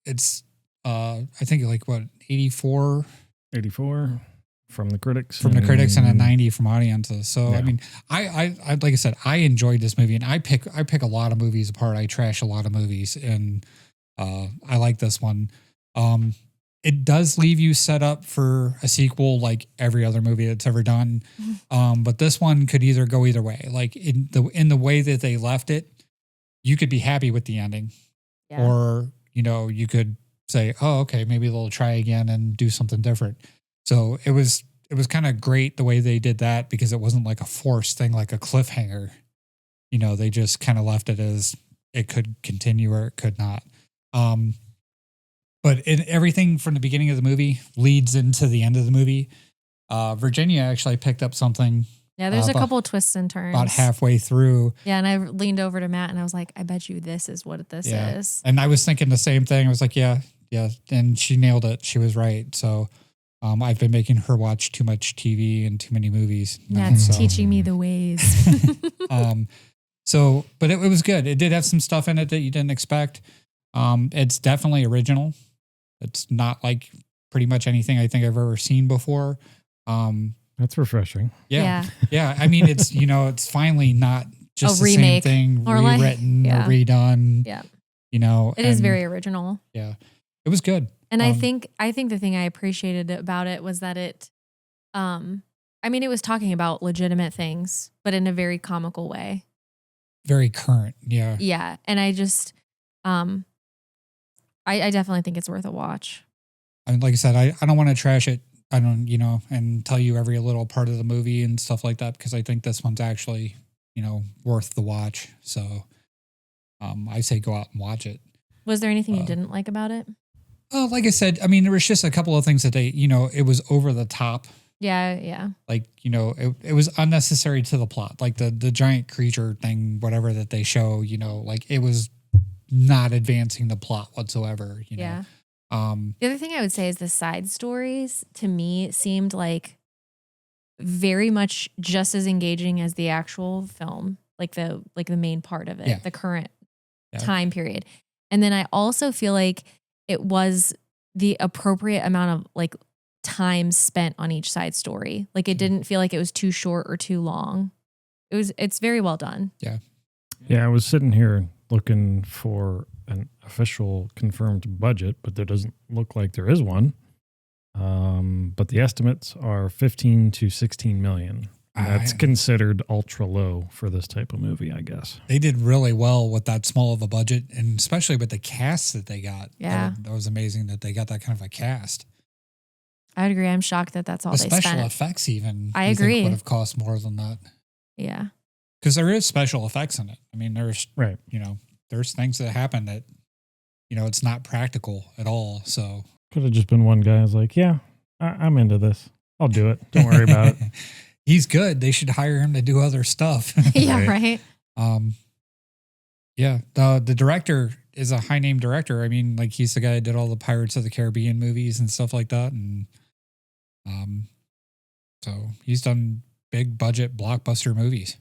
It's, I think like what, 84? 84. from the critics. From the critics and a 90 from audiences. So, Yeah. I mean, I like I said, I enjoyed this movie, and I pick a lot of movies apart. I trash a lot of movies, and I like this one. It does leave you set up for a sequel like every other movie that's ever done. But this one could either go either way. Like in the way that they left it, you could be happy with the ending. Yeah. Or, you could say, oh, okay, maybe they'll try again and do something different. So it was kind of great the way they did that, because it wasn't like a forced thing, like a cliffhanger. They just kind of left it as it could continue or it could not. But everything from the beginning of the movie leads into the end of the movie. Virginia actually picked up something. Yeah, there's a couple of twists and turns. About halfway through. Yeah, and I leaned over to Matt and I was like, I bet you this is what this is. And I was thinking the same thing. I was like, yeah. And she nailed it. She was right. So I've been making her watch too much TV and too many movies. Matt's teaching me the ways. But it was good. It did have some stuff in it that you didn't expect. It's definitely original. It's not like pretty much anything I think I've ever seen before. That's refreshing. Yeah. I mean, it's, it's finally not just a remake, same thing, or rewritten or redone. Yeah. It is very original. Yeah. It was good. And I think the thing I appreciated about it was that it, it was talking about legitimate things, but in a very comical way. Very current. Yeah. Yeah. And I just, I definitely think it's worth a watch. I mean, like I said, I don't want to trash it. I don't, and tell you every little part of the movie and stuff like that, because I think this one's actually, worth the watch. So, I say go out and watch it. Was there anything you didn't like about it? Like I said, I mean, there was just a couple of things that they, it was over the top. Yeah. Like, it was unnecessary to the plot. Like the giant creature thing, whatever that they show, like it was not advancing the plot whatsoever, Yeah. know. The other thing I would say is the side stories to me seemed like very much just as engaging as the actual film, like the main part of it, the current time period. And then I also feel like it was the appropriate amount of like time spent on each side story. Like it didn't feel like it was too short or too long. It's very well done. Yeah, I was sitting here looking for an official confirmed budget, but there doesn't look like there is one. But the estimates are 15 to 16 million. That's considered ultra low for this type of movie, I guess. They did really well with that small of a budget, and especially with the cast that they got. Yeah. That was amazing that they got that kind of a cast. I would agree. I'm shocked that that's all the they spent. Special effects even, I agree, would have cost more than that. Yeah. Because there is special effects in it. I mean, there's, right. There's things that happen that, it's not practical at all. So could have just been one guy who's like, yeah, I'm into this. I'll do it. Don't worry about it. He's good. They should hire him to do other stuff. Yeah, right. Yeah. The director is a high name director. I mean, like he's the guy that did all the Pirates of the Caribbean movies and stuff like that. And so he's done big budget blockbuster movies.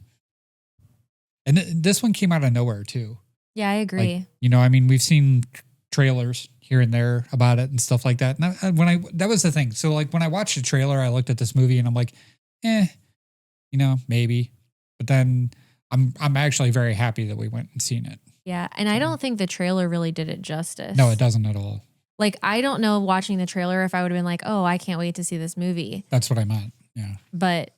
And this one came out of nowhere too. Yeah, I agree. Like, we've seen trailers here and there about it and stuff like that. And that was the thing. So like when I watched the trailer, I looked at this movie and I'm like, maybe. But then I'm actually very happy that we went and seen it. Yeah. And I don't think the trailer really did it justice. No, it doesn't at all. Like, I don't know watching the trailer if I would have been like, oh, I can't wait to see this movie. That's what I meant. Yeah. But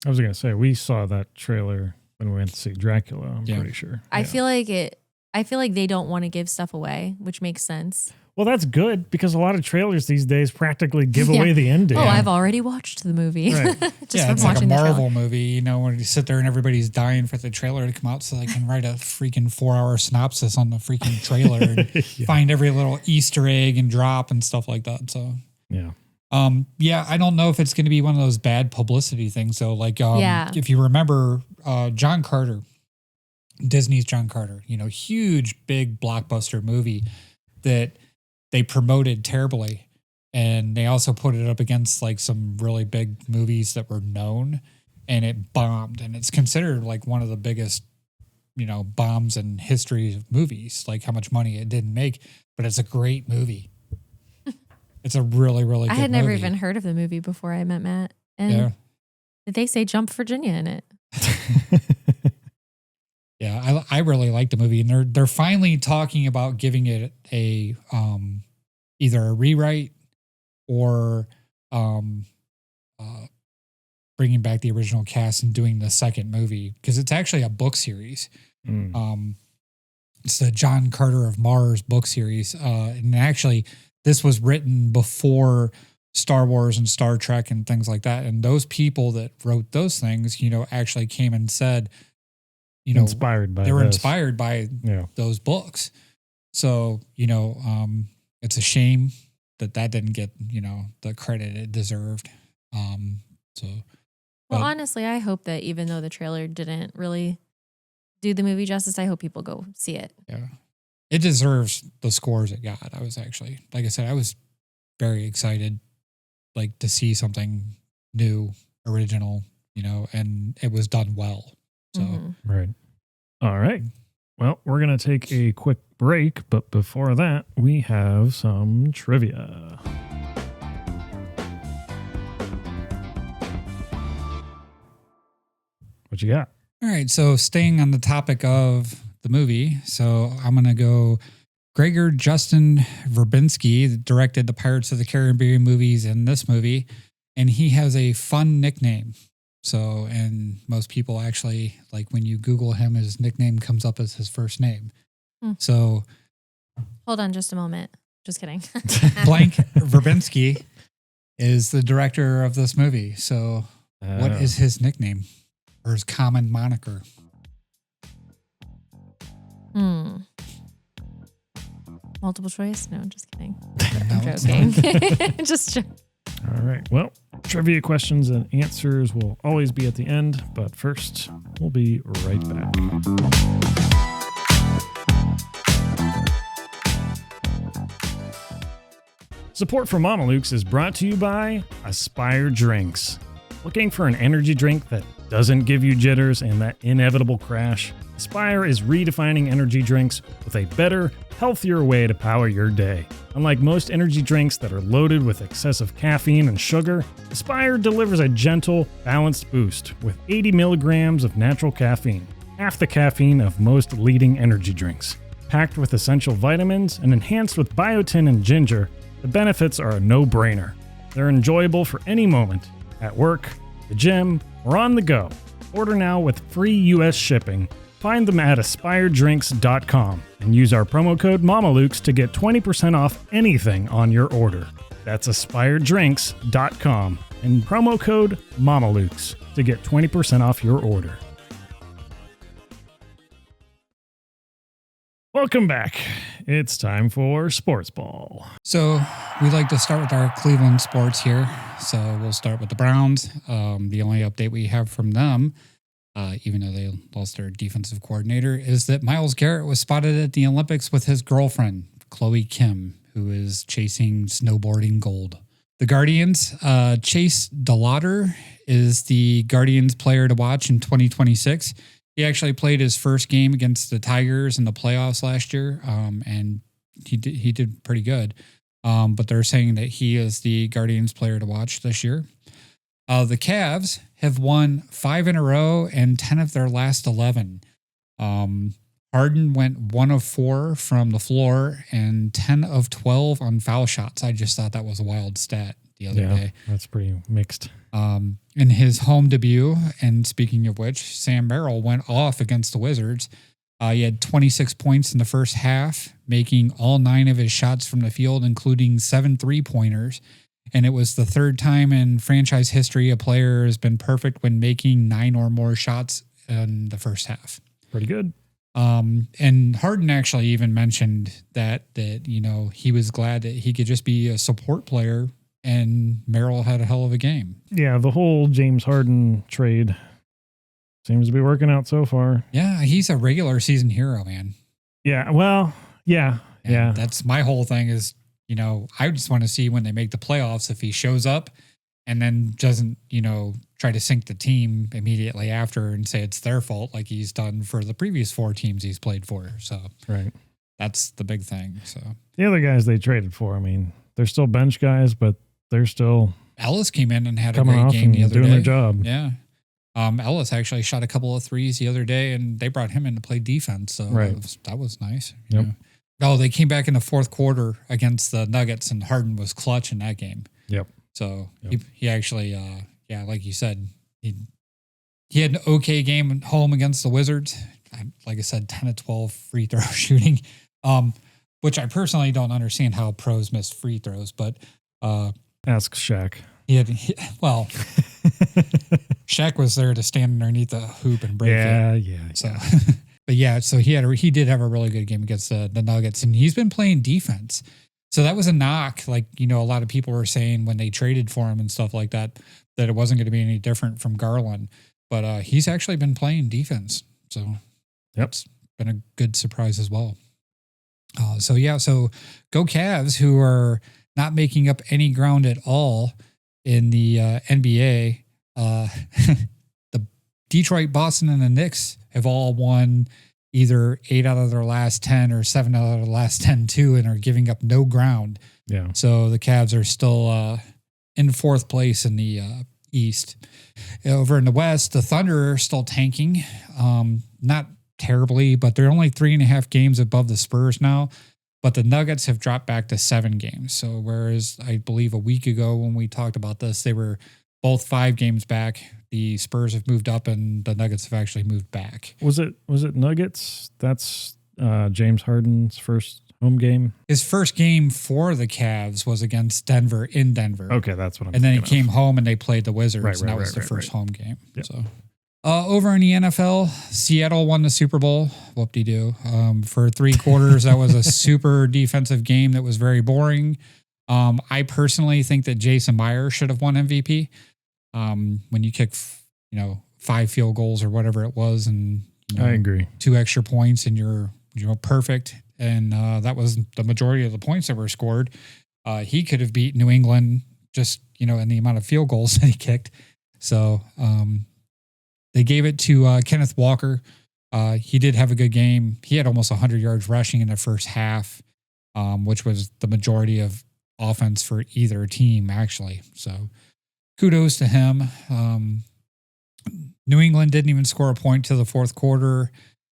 I was going to say, we saw that trailer when we went to see Dracula, I'm pretty sure. I feel like they don't want to give stuff away, which makes sense. Well, that's good because a lot of trailers these days practically give away the ending. Oh, I've already watched the movie. Right. Just from it's like a watching the Marvel movie, when you sit there and everybody's dying for the trailer to come out so they can write a freaking 4-hour synopsis on the freaking trailer and find every little Easter egg and drop and stuff like that. So, I don't know if it's going to be one of those bad publicity things. So, like, if you remember John Carter, Disney's John Carter, huge, big blockbuster movie that they promoted terribly. And they also put it up against like some really big movies that were known, and it bombed. And it's considered like one of the biggest, bombs in history of movies, like how much money it didn't make, but it's a great movie. It's a really, really good I had never movie. even heard of the movie before I met Matt. And Yeah. did they say Jump Virginia in it? Yeah, I really like the movie, and they're finally talking about giving it a either a rewrite or bringing back the original cast and doing the second movie, because it's actually a book series. It's the John Carter of Mars book series, and actually this was written before Star Wars and Star Trek and things like that. And those people that wrote those things, actually came and said, they were inspired by those books. So, it's a shame that didn't get, the credit it deserved. Honestly, I hope that even though the trailer didn't really do the movie justice, I hope people go see it. Yeah. It deserves the scores it got. I was actually, like I said, I was very excited, to see something new, original, and it was done well. So, Right. All right. Well, we're going to take a quick break, but before that, we have some trivia. What you got? All right. So, staying on the topic of the movie, so I'm going to go Gregor Justin Verbinski directed the Pirates of the Caribbean movies and this movie, and he has a fun nickname. So, and most people actually, when you Google him, his nickname comes up as his first name. So, hold on just a moment. Just kidding. Blank Verbinski is the director of this movie. So, what is his nickname or his common moniker? Multiple choice? No, just kidding. I'm joking. Just joking. All right. Well, trivia questions and answers will always be at the end, but first, we'll be right back. Support for Mamalukes is brought to you by Aspire Drinks. Looking for an energy drink that doesn't give you jitters and that inevitable crash? Aspire is redefining energy drinks with a better, healthier way to power your day. Unlike most energy drinks that are loaded with excessive caffeine and sugar, Aspire delivers a gentle, balanced boost with 80 milligrams of natural caffeine, half the caffeine of most leading energy drinks. Packed with essential vitamins and enhanced with biotin and ginger, the benefits are a no-brainer. They're enjoyable for any moment, at work, the gym, or on the go. Order now with free U.S. shipping. Find them at aspiredrinks.com and use our promo code Mamalukes to get 20% off anything on your order. That's aspiredrinks.com and promo code Mamalukes to get 20% off your order. Welcome back. It's time for Sportsball. So we like to start with our Cleveland sports here. So we'll start with the Browns. The only update we have from them, even though they lost their defensive coordinator, is that Myles Garrett was spotted at the Olympics with his girlfriend, Chloe Kim, who is chasing snowboarding gold. The Guardians, Chase DeLauder is the Guardians player to watch in 2026. He actually played his first game against the Tigers in the playoffs last year, and he did pretty good. But they're saying that he is the Guardians player to watch this year. The Cavs have won 5 in a row and 10 of their last 11. Harden went 1 of 4 from the floor and 10 of 12 on foul shots. I just thought that was a wild stat the other day. That's pretty mixed. In his home debut, and speaking of which, Sam Merrill went off against the Wizards. He had 26 points in the first half, making all 9 of his shots from the field, including 7 3-pointers. And it was the third time in franchise history a player has been perfect when making 9 or more shots in the first half. Pretty good. And Harden actually even mentioned that he was glad that he could just be a support player, and Merrill had a hell of a game. Yeah, the whole James Harden trade seems to be working out so far. Yeah, he's a regular season hero, man. Yeah, well, yeah. That's my whole thing is, I just want to see when they make the playoffs if he shows up and then doesn't, try to sink the team immediately after and say it's their fault like he's done for the previous 4 teams he's played for. So right, that's the big thing. So the other guys they traded for, I mean, They're still bench guys, but they're still Ellis came in and had a coming great off game and the other doing day. their job. Yeah. Ellis actually shot a couple of threes the other day, and they brought him in to play defense. So Right. that was nice. you Yep. know. Oh, they came back in the fourth quarter against the Nuggets, and Harden was clutch in that game. Yep. So Yep. he actually, like you said, he had an okay game at home against the Wizards. Like I said, 10 of 12 free throw shooting, which I personally don't understand how pros miss free throws, but Ask Shaq. Shaq was there to stand underneath the hoop and break it. Yeah. So, but yeah, so he did have a really good game against the Nuggets, and he's been playing defense. So that was a knock. Like, a lot of people were saying when they traded for him and stuff like that, that it wasn't going to be any different from Garland, but he's actually been playing defense. So that's been a good surprise as well. So go Cavs, who are not making up any ground at all in the NBA. The Detroit, Boston, and the Knicks have all won either 8 out of their last 10 or 7 out of the last 10 too, and are giving up no ground. Yeah. So the Cavs are still in fourth place in the East. Over in the West, the Thunder are still tanking. Not terribly, but they're only 3.5 games above the Spurs now. But the Nuggets have dropped back to 7 games. So whereas I believe a week ago when we talked about this, they were both 5 games back. The Spurs have moved up, and the Nuggets have actually moved back. Was it Nuggets? That's James Harden's first home game. His first game for the Cavs was against Denver in Denver. Okay, that's what I'm. And then he thinking came home and they played the Wizards, and that was the first home game. Yep. So, over in the NFL, Seattle won the Super Bowl. Whoop-de-doo. For 3 quarters, that was a super defensive game that was very boring. I personally think that Jason Myers should have won MVP. When you kick, 5 field goals or whatever it was, and I agree, 2 extra points, and you're perfect. And that was the majority of the points that were scored. He could have beat New England just, in the amount of field goals that he kicked. So they gave it to Kenneth Walker. He did have a good game. He had almost 100 yards rushing in the first half, which was the majority of offense for either team, actually. So kudos to him. New England didn't even score a point till the fourth quarter.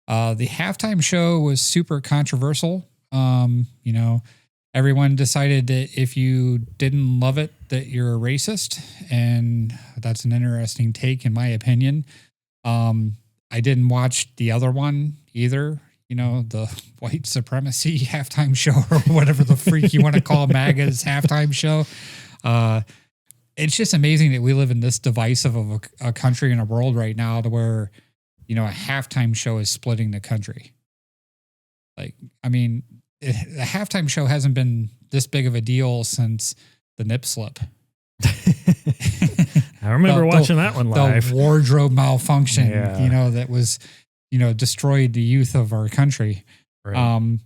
The halftime show was super controversial. Everyone decided that if you didn't love it, that you're a racist. And that's an interesting take, in my opinion. I didn't watch the other one either. The white supremacy halftime show, or whatever the freak you want to call MAGA's halftime show. It's just amazing that we live in this divisive of a country and a world right now, to where, a halftime show is splitting the country. Like, the halftime show hasn't been this big of a deal since the nip slip. I remember watching that one live. The wardrobe malfunction, Yeah. that was, destroyed the youth of our country. Right.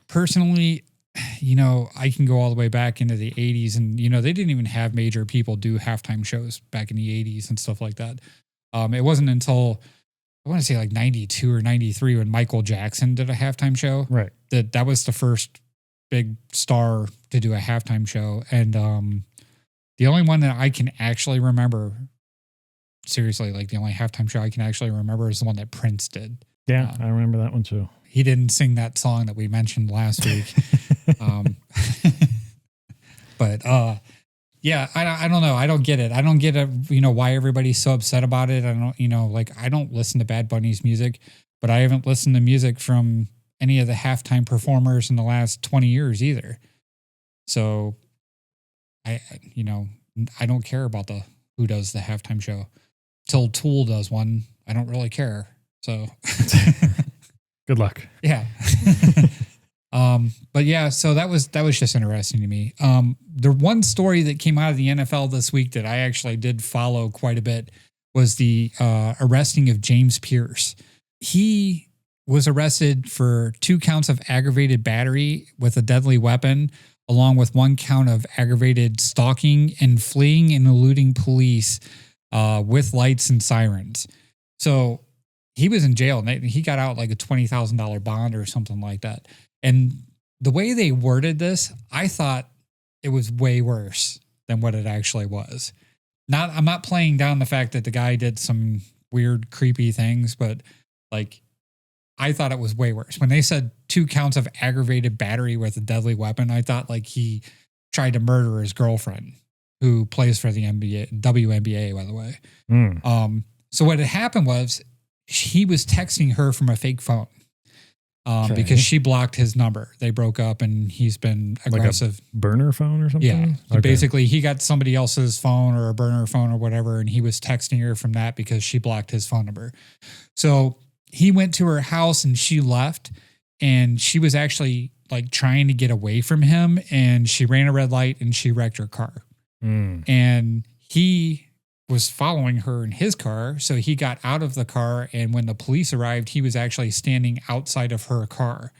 Personally, I can go all the way back into the 80s, and, they didn't even have major people do halftime shows back in the 80s and stuff like that. It wasn't until, I want to say like 92 or 93, when Michael Jackson did a halftime show. Right. That was the first big star to do a halftime show. And the only one that I can actually remember, seriously, like the only halftime show I can actually remember, is the one that Prince did. Yeah, I remember that one too. He didn't sing that song that we mentioned last week. But yeah, I don't know. I don't get it. I don't get why everybody's so upset about it. I don't, I don't listen to Bad Bunny's music, but I haven't listened to music from any of the halftime performers in the last 20 years either. So I don't care about who does the halftime show. Till Tool does one, I don't really care. So good luck. Yeah. But yeah, so that was just interesting to me. The one story that came out of the NFL this week that I actually did follow quite a bit was the arresting of James Pierce. He was arrested for 2 counts of aggravated battery with a deadly weapon, along with 1 count of aggravated stalking and fleeing and eluding police with lights and sirens. So he was in jail, and he got out like a $20,000 bond or something like that. And the way they worded this, I thought it was way worse than what it actually was. I'm not playing down the fact that the guy did some weird, creepy things, but like, I thought it was way worse. When they said 2 counts of aggravated battery with a deadly weapon, I thought like he tried to murder his girlfriend, who plays for the WNBA, by the way. So what had happened was he was texting her from a fake phone because she blocked his number. They broke up and he's been aggressive. Like a burner phone or something? Yeah. Okay. Basically, he got somebody else's phone or a burner phone or whatever, and he was texting her from that because she blocked his phone number. So he went to her house and she left, and she was actually like trying to get away from him, and she ran a red light and she wrecked her car. And he was following her in his car. So he got out of the car, and when the police arrived, he was actually standing outside of her car.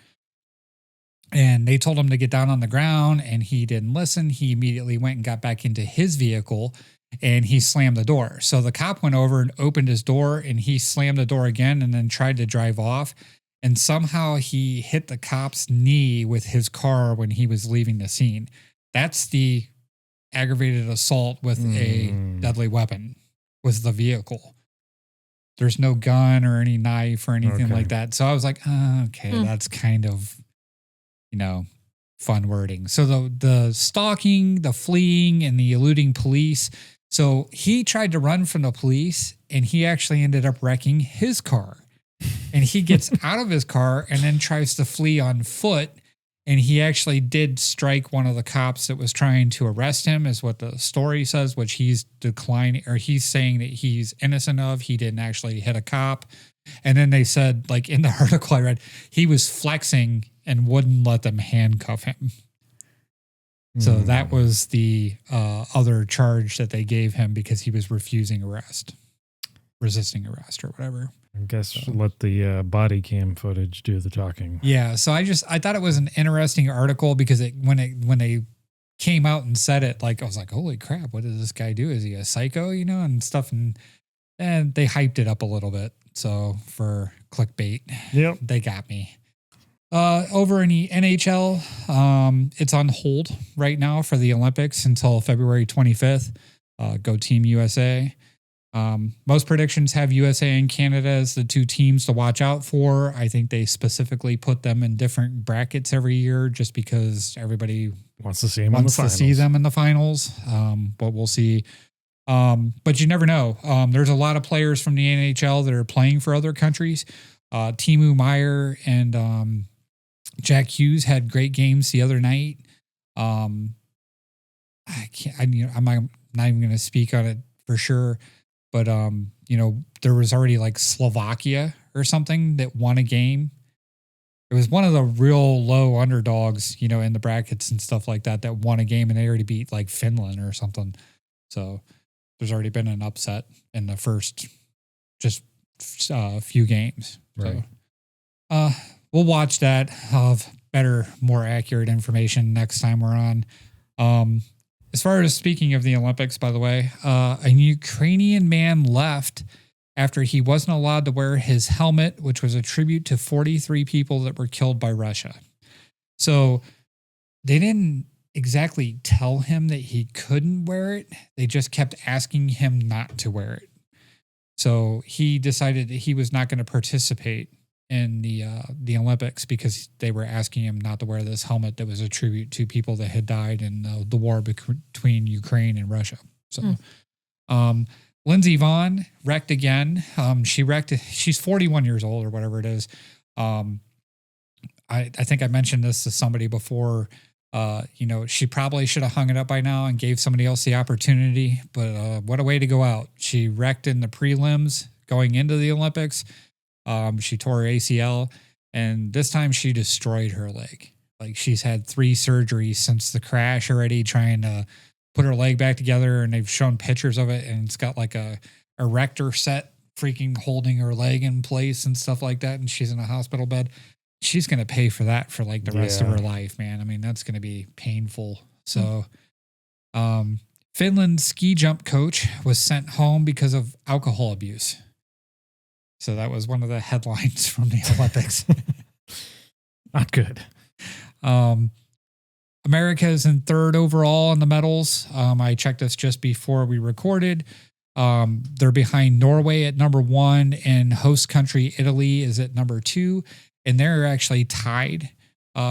And they told him to get down on the ground, and he didn't listen. He immediately went and got back into his vehicle, and he slammed the door. So the cop went over and opened his door, and he slammed the door again and then tried to drive off. And somehow he hit the cop's knee with his car when he was leaving the scene. That's the aggravated assault with a deadly weapon, was the vehicle. There's no gun or any knife or anything like that. So I was like, that's kind of, fun wording. So the stalking, the fleeing, and the eluding police. So he tried to run from the police, and he actually ended up wrecking his car. And he gets out of his car and then tries to flee on foot. And he actually did strike one of the cops that was trying to arrest him, is what the story says, which he's declining, or he's saying that he's innocent of. He didn't actually hit a cop. And then they said, like in the article I read, he was flexing and wouldn't let them handcuff him. So that was the other charge that they gave him, because he was resisting arrest or whatever. I guess let the body cam footage do the talking. Yeah. So I thought it was an interesting article, because when they came out and said it, like, I was like, holy crap, what does this guy do? Is he a psycho, and stuff? And they hyped it up a little bit. So for clickbait, they got me. Over in the NHL, it's on hold right now for the Olympics until February 25th. Go Team USA. Most predictions have USA and Canada as the 2 teams to watch out for. I think they specifically put them in different brackets every year just because everybody wants to see them in the finals. But we'll see. But you never know. There's a lot of players from the NHL that are playing for other countries. Timo Meier and Jack Hughes had great games the other night. I'm not even going to speak on it for sure. But, there was already like Slovakia or something that won a game. It was one of the real low underdogs, in the brackets and stuff like that won a game, and they already beat like Finland or something. So there's already been an upset in the first few games. Right. So we'll watch that. I'll have better, more accurate information next time we're on. As far as speaking of the Olympics, by the way, a Ukrainian man left after he wasn't allowed to wear his helmet, which was a tribute to 43 people that were killed by Russia. So they didn't exactly tell him that he couldn't wear it. They just kept asking him not to wear it. So he decided that he was not going to participate in the Olympics because they were asking him not to wear this helmet that was a tribute to people that had died in the war between Ukraine and Russia. So, Lindsey Vonn wrecked again. She's 41 years old or whatever it is. I think I mentioned this to somebody before. She probably should have hung it up by now and gave somebody else the opportunity, but what a way to go out. She wrecked in the prelims going into the Olympics. She tore her ACL, and this time she destroyed her leg. Like, she's had 3 surgeries since the crash already, trying to put her leg back together, and they've shown pictures of it, and it's got like a erector set freaking holding her leg in place and stuff like that, and she's in a hospital bed. She's going to pay for that for like the rest of her life, man. I mean, that's going to be painful. So, Finland's ski jump coach was sent home because of alcohol abuse. So that was one of the headlines from the Olympics. Not good. America is in third overall in the medals. I checked this just before we recorded. They're behind Norway at number 1, and host country Italy is at number 2, and they're actually tied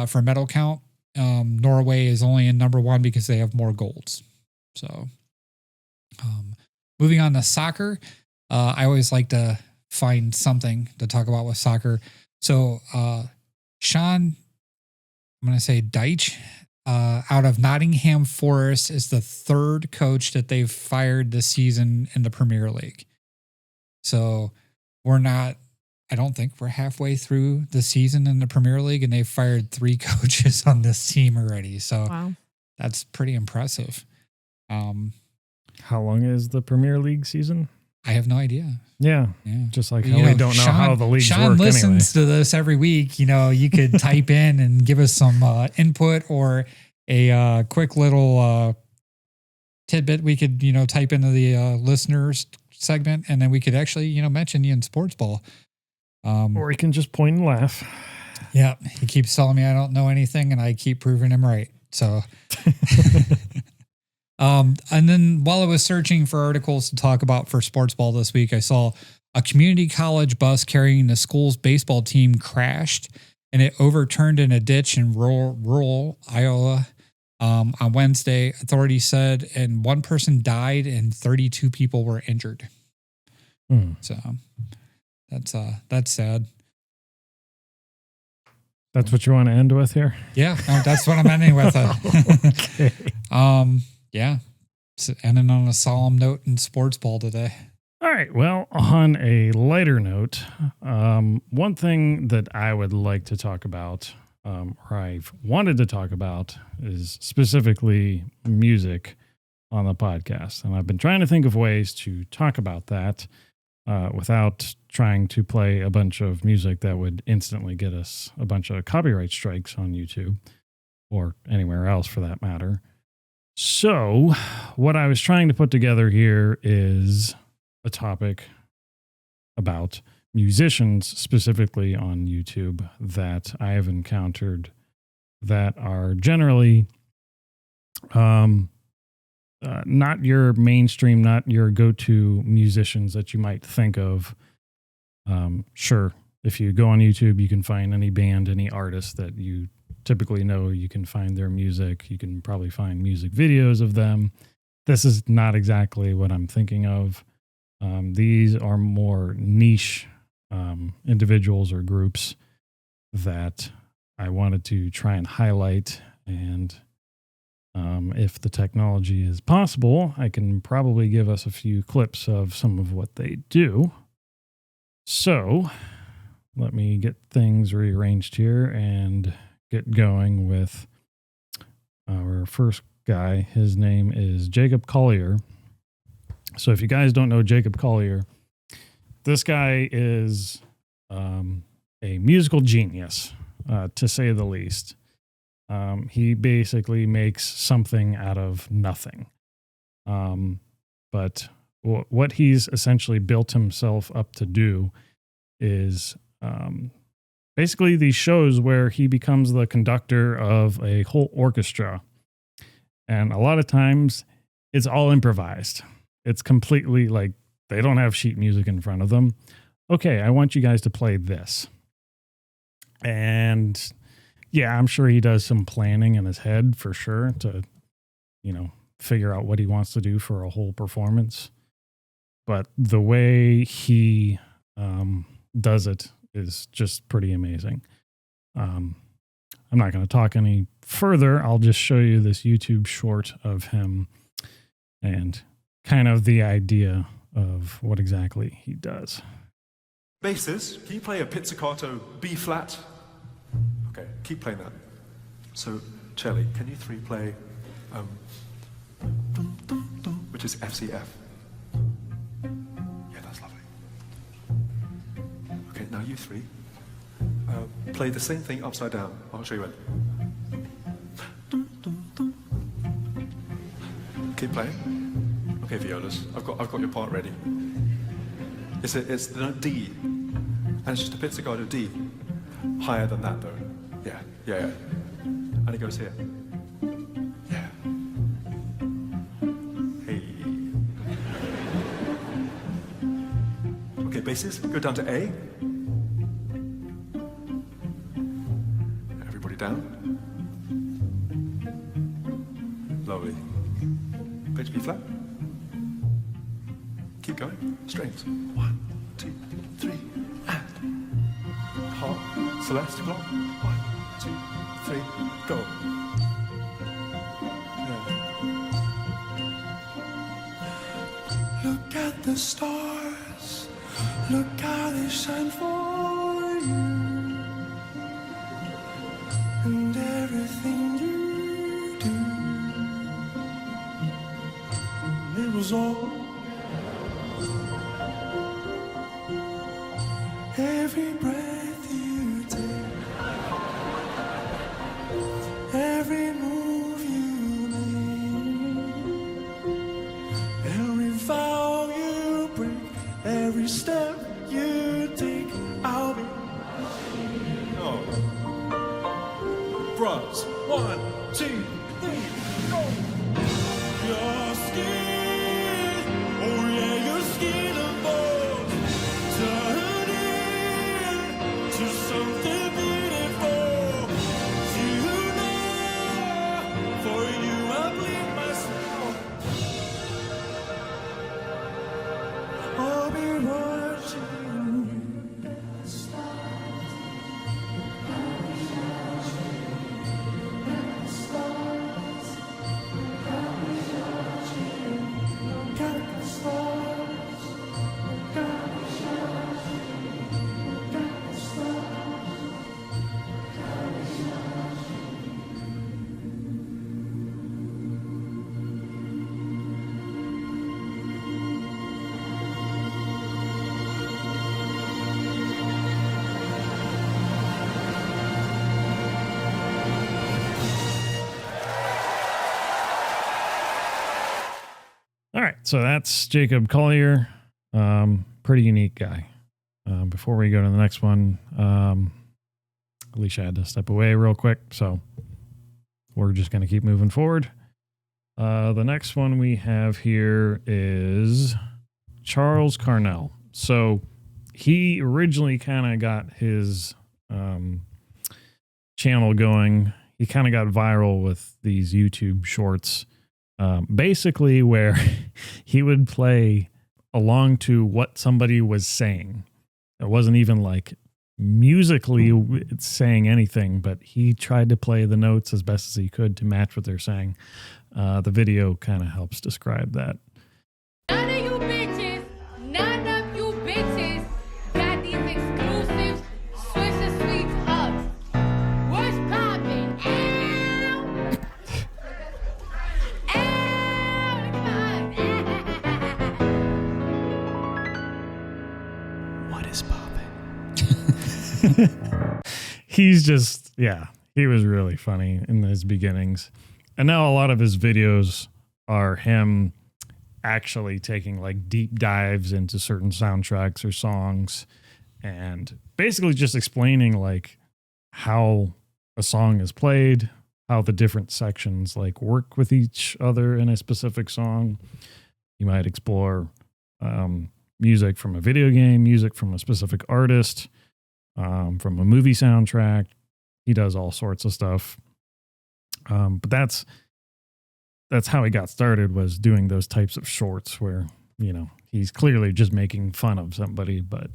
for medal count. Norway is only in number 1 because they have more golds. So, moving on to soccer, I always like to find something to talk about with soccer. So, Sean, I'm going to say Deitch, out of Nottingham Forest, is the third coach that they've fired this season in the Premier League. So I don't think we're halfway through the season in the Premier League, and they've fired 3 coaches on this team already. So Wow. that's pretty impressive. How long is the Premier League season? I have no idea. Yeah. Yeah. Just like how we don't know how the leagues Sean work listens to this every week. You could type in and give us some input or a quick little tidbit we could, type into the listeners segment, and then we could actually, mention you in Sportsball. Or he can just point and laugh. Yeah, he keeps telling me I don't know anything, and I keep proving him right. So, and then while I was searching for articles to talk about for Sportsball this week, I saw a community college bus carrying the school's baseball team crashed, and it overturned in a ditch in rural Iowa on Wednesday. Authorities said, and 1 person died and 32 people were injured. So that's sad. That's what you want to end with here? Yeah, no, that's what I'm ending with. Okay. Yeah, it's ending on a solemn note in Sportsball today. All right. Well, on a lighter note, one thing that I would like to talk about, or I've wanted to talk about, is specifically music on the podcast. And I've been trying to think of ways to talk about that without trying to play a bunch of music that would instantly get us a bunch of copyright strikes on YouTube or anywhere else for that matter. So what I was trying to put together here is a topic about musicians specifically on YouTube that I have encountered that are generally not your mainstream, not your go-to musicians that you might think of. Sure, if you go on YouTube, you can find any band, any artist that you typically know. You can find their music. You can probably find music videos of them. This is not exactly what I'm thinking of. These are more niche individuals or groups that I wanted to try and highlight. And if the technology is possible, I can probably give us a few clips of some of what they do. So let me get things rearranged here and get going with our first guy. His name is Jacob Collier. So if you guys don't know Jacob Collier, this guy is a musical genius, to say the least. He basically makes something out of nothing. But what he's essentially built himself up to do is basically these shows where he becomes the conductor of a whole orchestra. And a lot of times it's all improvised. It's completely like they don't have sheet music in front of them. Okay, I want you guys to play this. And yeah, I'm sure he does some planning in his head for sure to, figure out what he wants to do for a whole performance. But the way he does it is just pretty amazing. I'm not going to talk any further. I'll just show you this YouTube short of him and kind of the idea of what exactly he does. Basses, can you play a pizzicato B flat? Okay, keep playing that. So, cello, can you 3 play, which is F C F? Yeah, that's lovely. Okay, now you 3. Play the same thing upside down. I'll show you when. Keep playing. Okay, violas, I've got your part ready. It's the note D, and it's just a pizzicato D. Higher than that, though. Yeah. And it goes here. basses, go down to A. Everybody down. Lovely. Pitch B flat. Keep going. Strings. 1, 2, 3, and. Harp. Celeste clock. 1, 2, 3, go. Yeah. Look at the stars. Look how they shine for you. And everything you do. It was all. Every breath you take, every move you make, every vow you break, every step you take, I'll be. Oh. Bros. 1, 2, 3, go. Your skin, oh yeah, your skin and bones. Turn to something beautiful. You know, for you I bleed myself. I'll be watching you. All right, so that's Jacob Collier. Pretty unique guy. Before we go to the next one, Alysha had to step away real quick, so we're just going to keep moving forward. The next one we have here is Charles Carnell. So he originally kind of got his channel going. He kind of got viral with these YouTube shorts. Basically where he would play along to what somebody was saying. It wasn't even like musically saying anything, but he tried to play the notes as best as he could to match what they're saying. The video kind of helps describe that. None of you bitches, none of you bitches got these exclusive Swisher Sweets hugs. What's poppin'? What is poppin'? He's just, yeah, he was really funny in his beginnings. And now a lot of his videos are him actually taking like deep dives into certain soundtracks or songs and basically just explaining like how a song is played, how the different sections like work with each other in a specific song. You might explore music from a video game, music from a specific artist, from a movie soundtrack. He does all sorts of stuff. But that's how he got started, was doing those types of shorts where, you know, he's clearly just making fun of somebody, but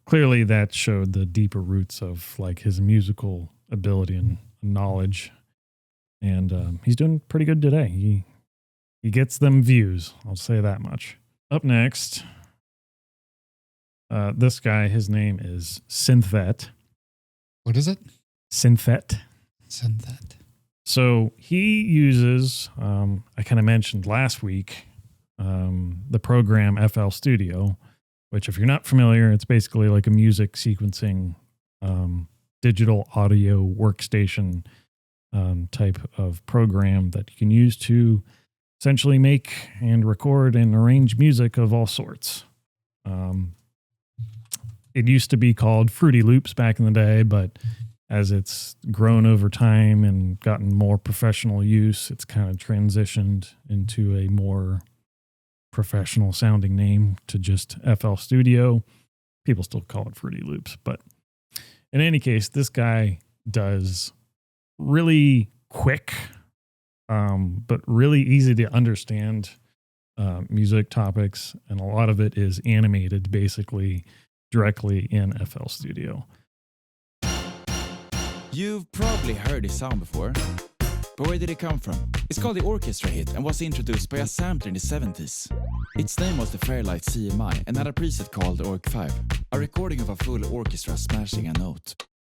clearly that showed the deeper roots of like his musical ability and knowledge. And he's doing pretty good today. He gets them views. I'll say that much. Up next, this guy, his name is Synthet. What is it? Synthet. Synthet. So he uses, I kind of mentioned last week, the program FL Studio, which if you're not familiar, it's basically like a music sequencing, digital audio workstation type of program that you can use to essentially make and record and arrange music of all sorts. It used to be called Fruity Loops back in the day, but as it's grown over time and gotten more professional use, it's kind of transitioned into a more professional sounding name to just FL Studio. People still call it Fruity Loops, but in any case, this guy does really quick, but really easy to understand music topics, and a lot of it is animated basically directly in FL Studio. You've probably heard this sound before, but where did it come from? It's called the orchestra hit and was introduced by a sampler in the 70s. Its name was the Fairlight CMI and had a preset called Orc 5, a recording of a full orchestra smashing a note.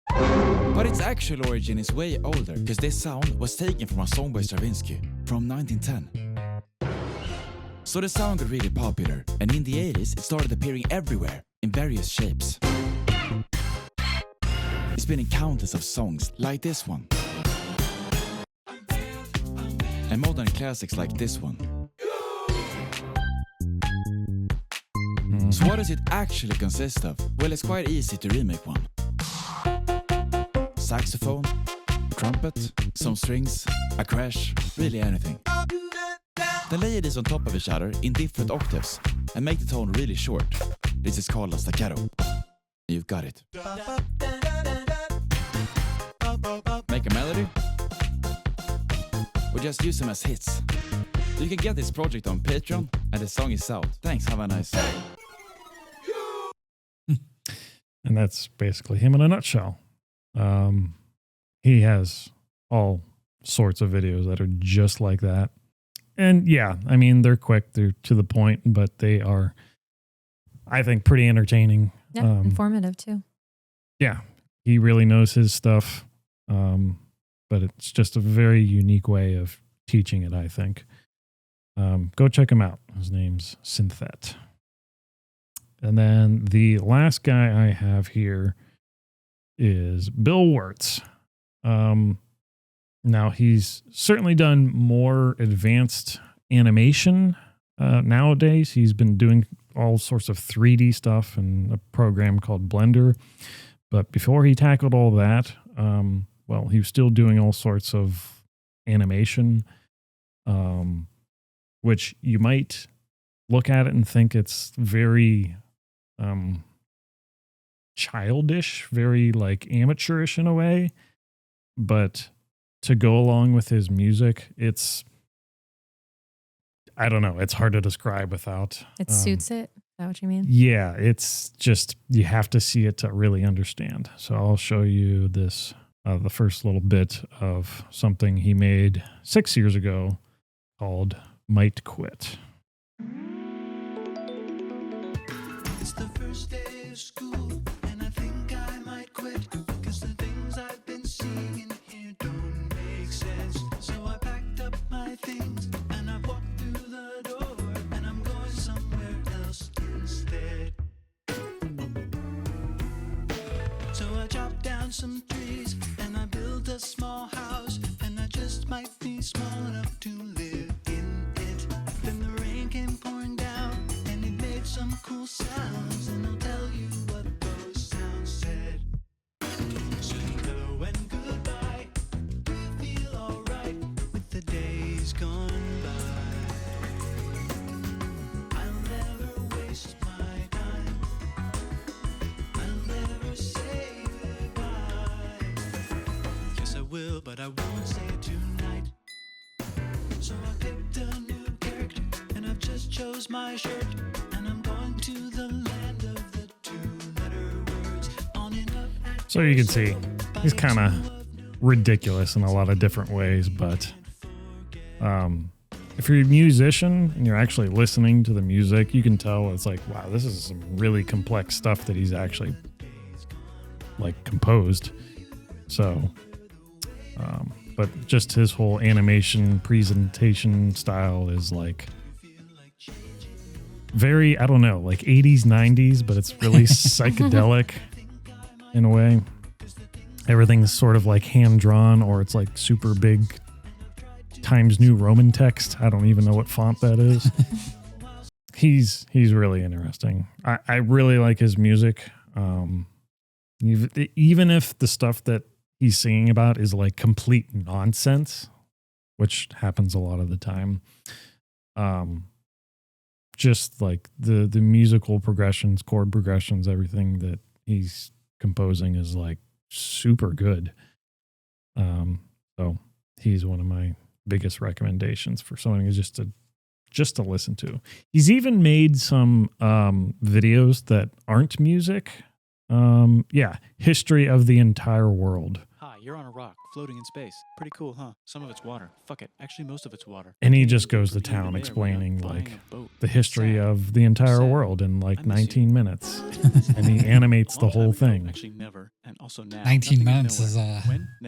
But its actual origin is way older, because this sound was taken from a song by Stravinsky from 1910. So the sound got really popular, and in the 80s it started appearing everywhere in various shapes. It's been in countless of songs like this one, and modern classics like this one. So what does it actually consist of? Well, it's quite easy to remake one. Saxophone, trumpet, some strings, a crash, really anything. Then lay these on top of each other in different octaves and make the tone really short. This is called a staccato. You've got it. Make a melody, or just use them as hits. You can get this project on Patreon, and the song is out. Thanks, have a nice day. And that's basically him in a nutshell. He has all sorts of videos that are just like that. And yeah, I mean, they're quick, they're to the point, but they are, I think, pretty entertaining. Yeah, informative too. Yeah, he really knows his stuff. But it's just a very unique way of teaching it, I think. Go check him out. His name's Synthet. And then the last guy I have here is Bill Wirtz. Now he's certainly done more advanced animation nowadays. He's been doing all sorts of 3D stuff in a program called Blender. But before he tackled all that, well, he was still doing all sorts of animation, which you might look at it and think it's very childish, very like amateurish in a way. But to go along with his music, it's, I don't know, it's hard to describe without. It suits it. Is that what you mean? Yeah, it's just, you have to see it to really understand. So I'll show you this, the first little bit of something he made 6 years ago called Might Quit. It's the first day of school, and I think I might quit, because the things I've been seeing in here don't make sense. So I packed up my things, and I walked through the door, and I'm going somewhere else instead. So I chopped down some trees, and I built a small house, and I just might be small enough to live in it. Then the rain came pouring down, and it made some cool sounds, and I'll tell you what those sounds said. So hello and goodbye. Do you feel alright with the days gone by? I'll never waste my time. I'll never say goodbye. Yes, I will, but I won't say it tonight. So I picked a new character, and I've just chose my shirt, and I'm going to the land of the two-letter words. On and up at So you can see he's kind of ridiculous in a lot of different ways, but if you're a musician and you're actually listening to the music, you can tell it's like, wow, this is some really complex stuff that he's actually like composed. So, but just his whole animation presentation style is like very, I don't know, like 80s, 90s, but it's really psychedelic in a way. Everything's sort of like hand drawn, or it's like super big Times New Roman text. I don't even know what font that is. He's really interesting. I really like his music. Even if the stuff that he's singing about is like complete nonsense, which happens a lot of the time. just like the musical progressions, chord progressions, everything that he's composing is like super good. So he's one of my biggest recommendations for someone who's just to listen to. He's even made some videos that aren't music. History of the entire world. Hi, you're on a rock floating in space. Pretty cool, huh? Some of it's water. Fuck it. Actually, most of it's water. And he just goes to town explaining like the history of the entire world in like 19 minutes. And he animates the whole thing. Actually, never. And also now. 19 minutes is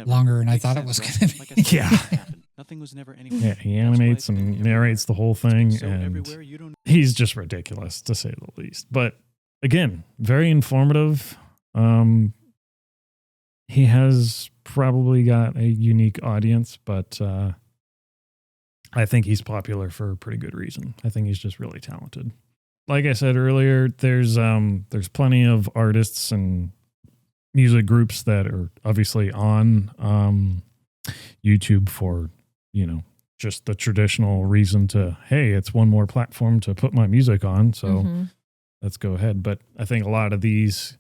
longer than I thought it was going to be. Yeah. Nothing was never anywhere. Yeah, he animates and narrates the whole thing, and he's just ridiculous, to say the least. But again, very informative. He has probably got a unique audience, but I think he's popular for a pretty good reason. I think he's just really talented. Like I said earlier, there's plenty of artists and music groups that are obviously on YouTube for, just the traditional reason to, hey, it's one more platform to put my music on. So let's go ahead. But I think a lot of these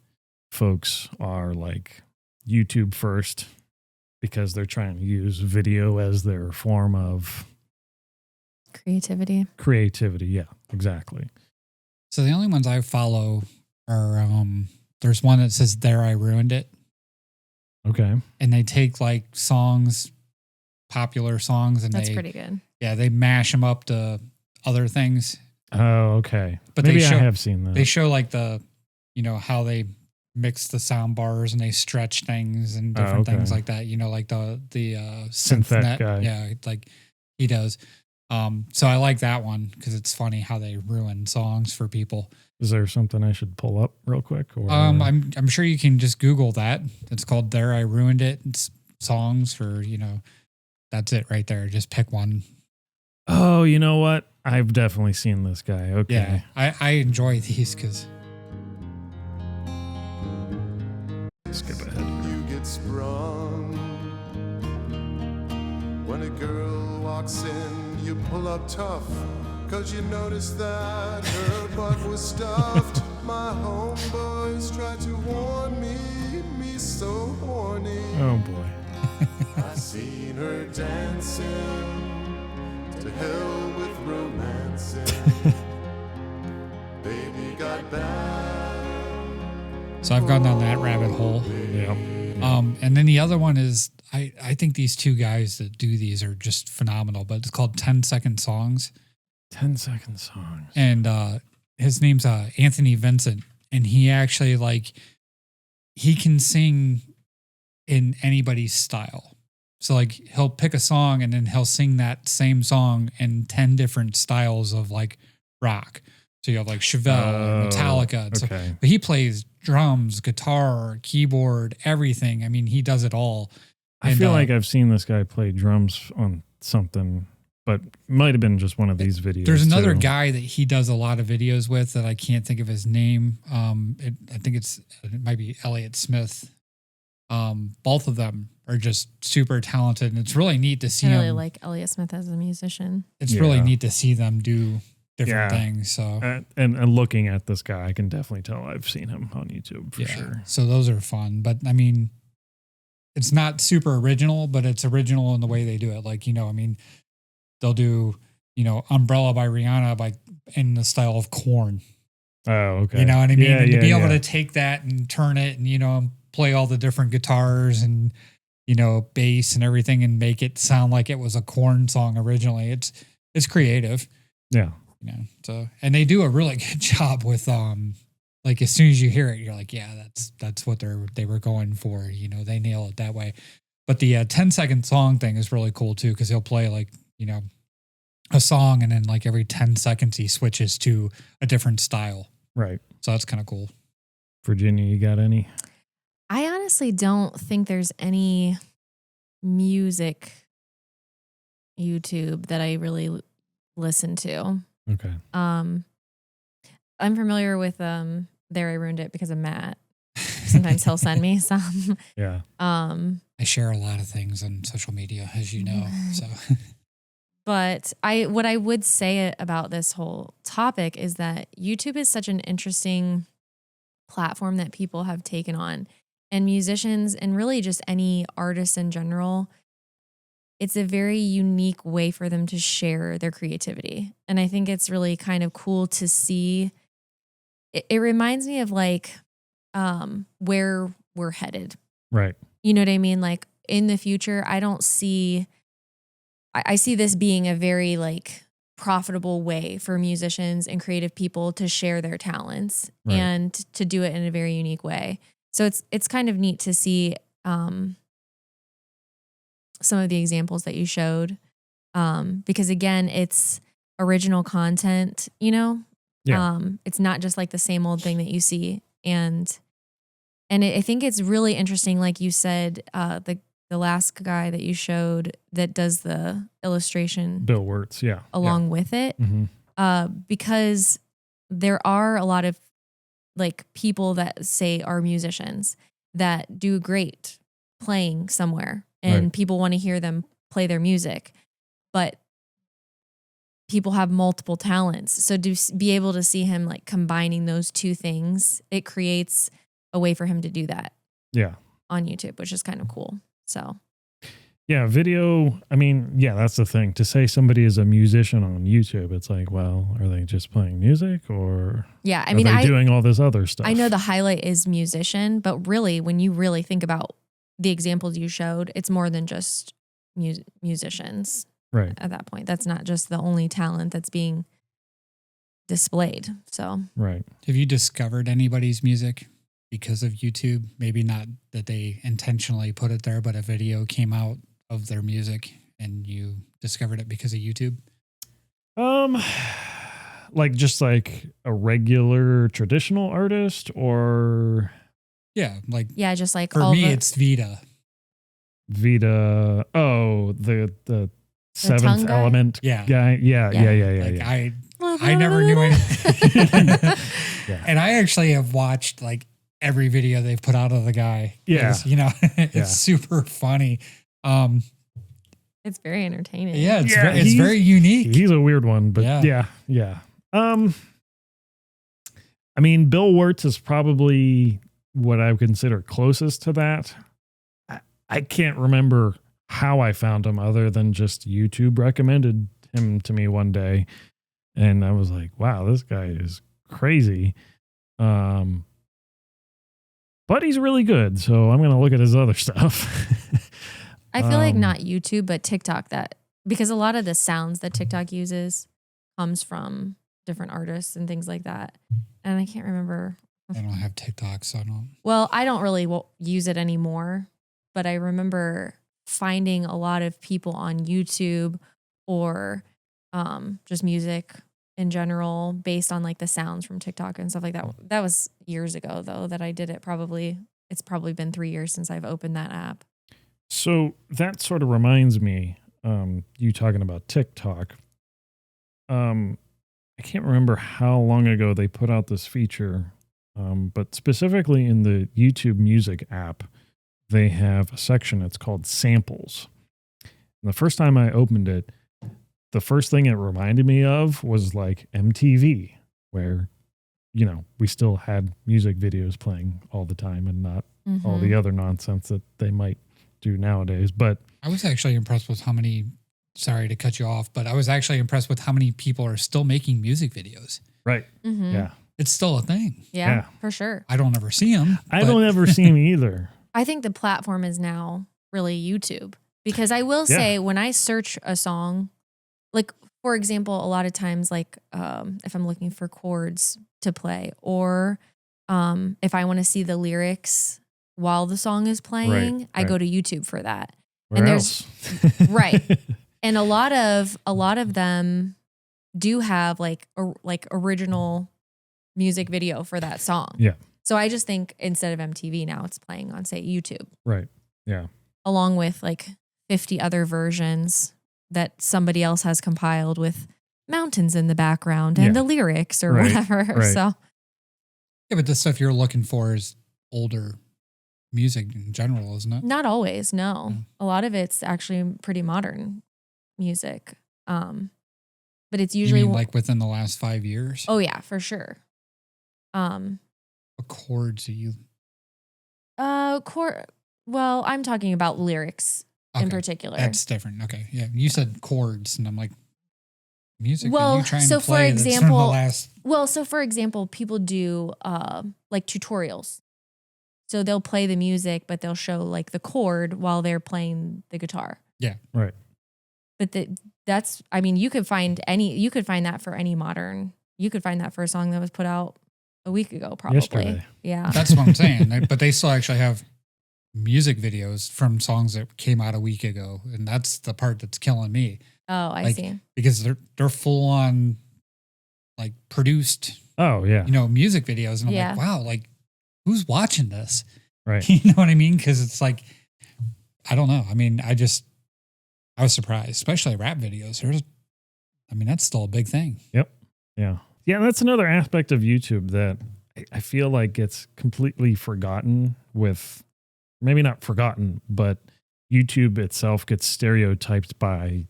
folks are like YouTube first because they're trying to use video as their form of creativity. Yeah, exactly. So the only ones I follow are, there's one that says There I Ruined It. Okay. And they take like popular songs, and That's pretty good. Yeah, they mash them up to other things. Oh, okay. But maybe I have seen that. They show like how they mix the sound bars and they stretch things and different things like that. Like the synth guy. Yeah, like he does. So I like that one because it's funny how they ruin songs for people. Is there something I should pull up real quick? Or I'm sure you can just Google that. It's called There I Ruined It. It's songs for, that's it right there. Just pick one. Oh, you know what? I've definitely seen this guy. Okay. Yeah, I enjoy these because. Skip ahead. You get sprung when a girl walks in. You pull up tough, cause you notice that her butt was stuffed. My homeboys tried to warn me so horny. Oh boy. I seen her dancing, to hell with romancing. Baby got bad. So I've gone down that rabbit hole. Yeah. And then the other one is, I think these two guys that do these are just phenomenal, but it's called 10-second songs. 10-second songs. And his name's Anthony Vincent. And he actually he can sing in anybody's style. So like he'll pick a song and then he'll sing that same song in 10 different styles of like rock. So you have like Chevelle, Metallica. Okay. So, but he plays drums, guitar, keyboard, everything. I mean, he does it all. I feel like I've seen this guy play drums on something, but might have been just one of these videos. There's another guy that he does a lot of videos with that I can't think of his name. I think it might be Elliott Smith. Both of them are just super talented, and it's really neat to see. I really like Elliott Smith as a musician. It's really neat to see them do different things. So and looking at this guy, I can definitely tell I've seen him on YouTube for sure. So those are fun, but I mean, it's not super original, but it's original in the way they do it. Like, they'll do, Umbrella by Rihanna in the style of Korn. Oh, okay. You know what I mean? Yeah, and to be able to take that and turn it and, play all the different guitars and, bass and everything and make it sound like it was a Korn song originally. It's creative. Yeah. So, and they do a really good job with, as soon as you hear it, you're like, yeah, that's what they were going for. They nail it that way. But the 10-second song thing is really cool too, because he'll play a song and then every 10 seconds he switches to a different style. Right. So that's kind of cool. Virginia, you got any? I honestly don't think there's any music YouTube that I really listen to. Okay. I'm familiar with There I Ruined It because of Matt. Sometimes he'll send me some. Yeah. I share a lot of things on social media, as you know. So But what I would say about this whole topic is that YouTube is such an interesting platform that people have taken on, and musicians and really just any artists in general. It's a very unique way for them to share their creativity. And I think it's really kind of cool to see. It reminds me of like where we're headed. Right. You know what I mean? Like in the future, I see this being a very like profitable way for musicians and creative people to share their talents and to do it in a very unique way. So it's kind of neat to see some of the examples that you showed, because again, it's original content, you know. Yeah. It's not just like the same old thing that you see, and I think it's really interesting, like you said, the last guy that you showed that does the illustration, Bill Wirtz, along with it, because there are a lot of like people that say are musicians that do great playing somewhere, and people want to hear them play their music, but people have multiple talents. So to be able to see him like combining those two things, it creates a way for him to do that. Yeah. On YouTube, which is kind of cool. So. Yeah, video. I mean, yeah, that's the thing. To say somebody is a musician on YouTube, it's like, well, are they just playing music, or yeah, are they doing all this other stuff? I know the highlight is musician, but really, when you really think about the examples you showed, it's more than just musicians. Right. At that point, that's not just the only talent that's being displayed. So. Right. Have you discovered anybody's music because of YouTube? Maybe not that they intentionally put it there, but a video came out of their music and you discovered it because of YouTube? Like just like a regular traditional artist, or yeah, just like for all me, it's Vita. Oh, the Seventh Element guy. Yeah. I never knew anything. And I actually have watched like every video they've put out of the guy. Yeah. You know, it's super funny. It's very entertaining. Yeah, it's very unique. He's a weird one, but yeah. I mean, Bill Wirtz is probably what I would consider closest to that. I can't remember how I found him other than just YouTube recommended him to me one day. And I was like, wow, this guy is crazy. But he's really good. So I'm going to look at his other stuff. I feel like not YouTube, but TikTok, because a lot of the sounds that TikTok uses comes from different artists and things like that. And I can't remember. I don't have TikTok, so I don't. Well, I don't really use it anymore, but I remember finding a lot of people on YouTube or just music in general based on like the sounds from TikTok and stuff like that. That was years ago though that I did it. It's probably been 3 years since I've opened that app. So that sort of reminds me, you talking about TikTok. I can't remember how long ago they put out this feature, but specifically in the YouTube Music app, they have a section that's called Samples. And the first time I opened it, the first thing it reminded me of was like MTV, where, you know, we still had music videos playing all the time and not all the other nonsense that they might do nowadays. But I was actually impressed with how many, sorry to cut you off, but I was actually impressed with how many people are still making music videos. Right. Mm-hmm. Yeah. It's still a thing. Yeah, for sure. I don't ever see them. I don't ever see them either. I think the platform is now really YouTube, because I will say when I search a song, like for example, a lot of times, like if I'm looking for chords to play, or if I want to see the lyrics while the song is playing, I go to YouTube for that. Where else? Right. And a lot of them do have like original music video for that song. Yeah. So I just think instead of MTV now it's playing on, say, YouTube. Right. Yeah. Along with like 50 other versions that somebody else has compiled with mountains in the background and the lyrics or whatever. Right. So Yeah, but the stuff you're looking for is older music in general, isn't it? not always, no. A lot of it's actually pretty modern music. But it's You usually mean like within the last 5 years? oh yeah, for sure. What chords do you? Well, I'm talking about lyrics in Okay, particular. That's different. Okay, yeah. You said chords, and I'm like, music. Are Well, you trying so to for play that's from the example, last? so for example, people do like tutorials. So they'll play the music, but they'll show like the chord while they're playing the guitar. Yeah, Right. But that's, I mean, you could find that for any modern. You could find that for a song that was put out a week ago, probably. Yesterday. Yeah. that's what I'm saying. But they still actually have music videos from songs that came out a week ago, and that's the part that's killing me. Oh, I Like, see. because they're full on like produced, Oh yeah. music videos, and I'm Yeah. like, wow, like who's watching this? Right. You know what I mean? Because it's like, I don't know. I mean, I was surprised, especially rap videos. That's still a big thing. Yeah. Yeah. That's another aspect of YouTube that I feel like gets completely forgotten with, maybe not forgotten, but YouTube itself gets stereotyped by